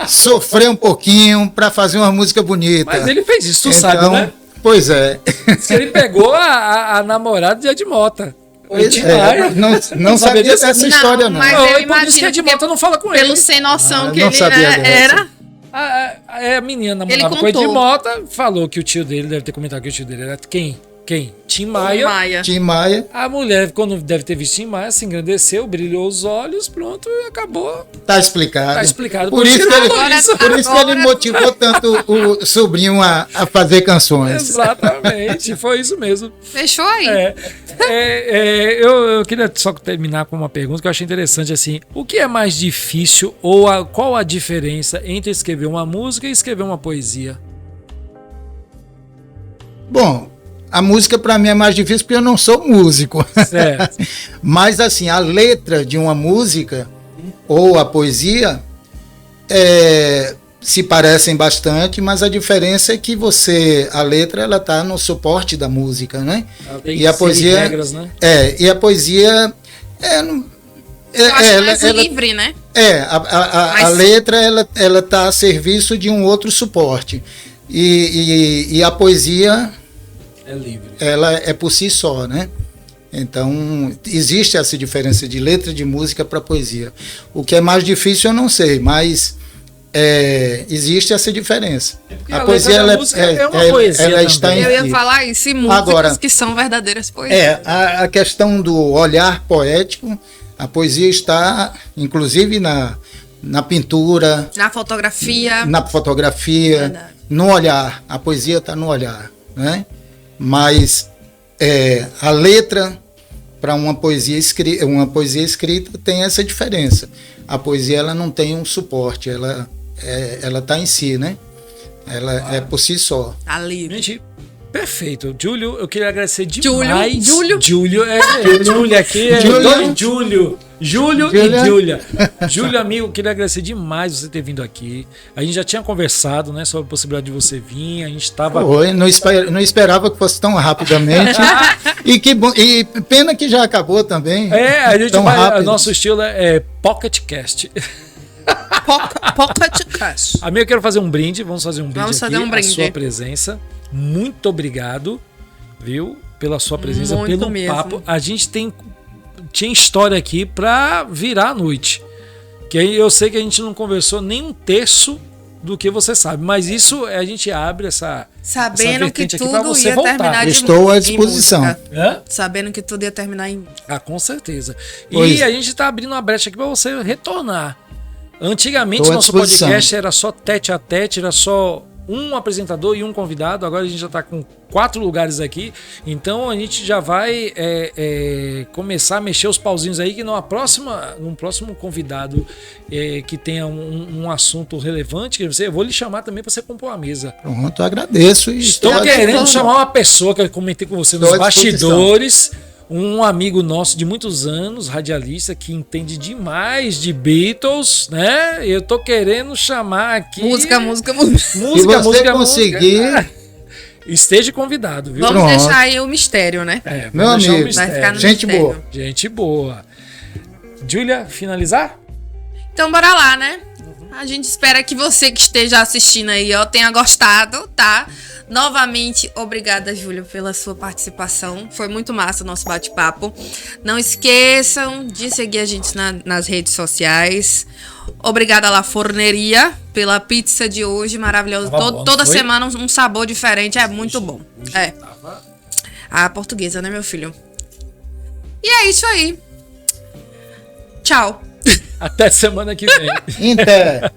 sofrer um pouquinho para fazer uma música bonita. Mas ele fez isso, tu sabe, né? Pois é. Se ele pegou a namorada de Ed Mota. Pois Tim é, Maia. não sabia disso? dessa história, não. Mas Não, eu e por isso que imagino Ed que Mota não fala com ele. pelo sem noção que não ele sabia dessa. era. A menina Ele namorava com Ed contou. Mota, falou que o tio dele, deve ter comentado que o tio dele era quem? Tim Maia. Maia. Tim Maia A mulher, quando deve ter visto Tim Maia, se engrandeceu, brilhou os olhos, pronto, e acabou. tá explicado. Tá explicado. Por isso que ele, Agora- por isso que ele motivou tanto o sobrinho a fazer canções. Exatamente, foi isso mesmo. Fechou aí. Eu queria só terminar com uma pergunta que eu achei interessante, assim, o que é mais difícil ou qual a diferença entre escrever uma música e escrever uma poesia? Bom, a música para mim é mais difícil porque eu não sou músico. Certo. Mas assim, a letra de uma música ou a poesia se parecem bastante, mas a diferença é que a letra ela tá no suporte da música, né? Ela tem E a seguir poesia regras, né? e a poesia Eu acho mais livre, né? a Mas- letra ela tá a serviço de um outro suporte e a poesia É livre. ela é por si só, né? Então existe essa diferença de letra de música para poesia. O que é mais difícil eu não sei, mas existe essa diferença. a letra da música é uma poesia ela está também. em Eu ia si. falar isso, e músicas Agora- que são verdadeiras poesias. A questão do olhar poético, a poesia está, inclusive, na pintura, Na fotografia. na fotografia, Verdade. no olhar. A poesia está no olhar, né? Mas a letra para uma poesia escrita tem essa diferença. A poesia ela não tem um suporte, ela está em si, né? Ela é por si só. Tá livre. Gente, perfeito. Júlio, eu queria agradecer Júlio, demais. Júlio. Júlio aqui é Júlio. dois Júlio. Júlio e Júlia. Júlia. Júlio, amigo, queria agradecer demais você ter vindo aqui. A gente já tinha conversado, né, sobre a possibilidade de você vir. A gente estava. Oi, não esperava que fosse tão rapidamente. e pena que já acabou também. A gente tão vai. rápido. Nosso estilo é Pocket Cast. Pocket Cash. Amigo, eu quero fazer um brinde. Vamos fazer um brinde Vamos aqui. fazer um brinde. A sua presença. Muito obrigado. Viu? pela sua presença, Muito pelo mesmo. papo. A gente tinha história aqui pra virar a noite. Que aí eu sei que a gente não conversou nem um terço do que você sabe, mas isso a gente abre essa Sabendo que vertente aqui pra tudo você ia voltar. terminar Estou à em disposição. música. Hã? Sabendo que tudo ia terminar em... Ah, com certeza. Pois. E a gente tá abrindo uma brecha aqui pra você retornar. Antigamente, Tô à nosso disposição. podcast era só tete a tete, era só um apresentador e um convidado. Agora a gente já tá com 4 lugares aqui. Então a gente já vai começar a mexer os pauzinhos aí, que num próximo convidado que tenha um assunto relevante, eu vou lhe chamar também para você compor a mesa. Pronto, eu agradeço. E Estou à querendo disposição. chamar uma pessoa que eu comentei com você nos Estou à disposição. bastidores, um amigo nosso de muitos anos, radialista, que entende demais de Beatles, né? Eu tô querendo chamar aqui... Música. Se você conseguir, esteja convidado, viu? Vamos Pronto. deixar aí o mistério, né? Vamos meu deixar um amigo, mistério. Vai ficar no gente mistério. boa. Gente boa. Júlia, finalizar? Então bora lá, né? A gente espera que você que esteja assistindo aí, ó, tenha gostado, tá? Novamente, obrigada, Júlia, pela sua participação. Foi muito massa o nosso bate-papo. Não esqueçam de seguir a gente nas redes sociais. Obrigada, La Forneria, pela pizza de hoje, maravilhosa. Tava bom, Toda foi? semana um sabor diferente, é muito bom. É. Tava- A portuguesa, né, meu filho? E é isso aí. Tchau. Até semana que vem. Inter.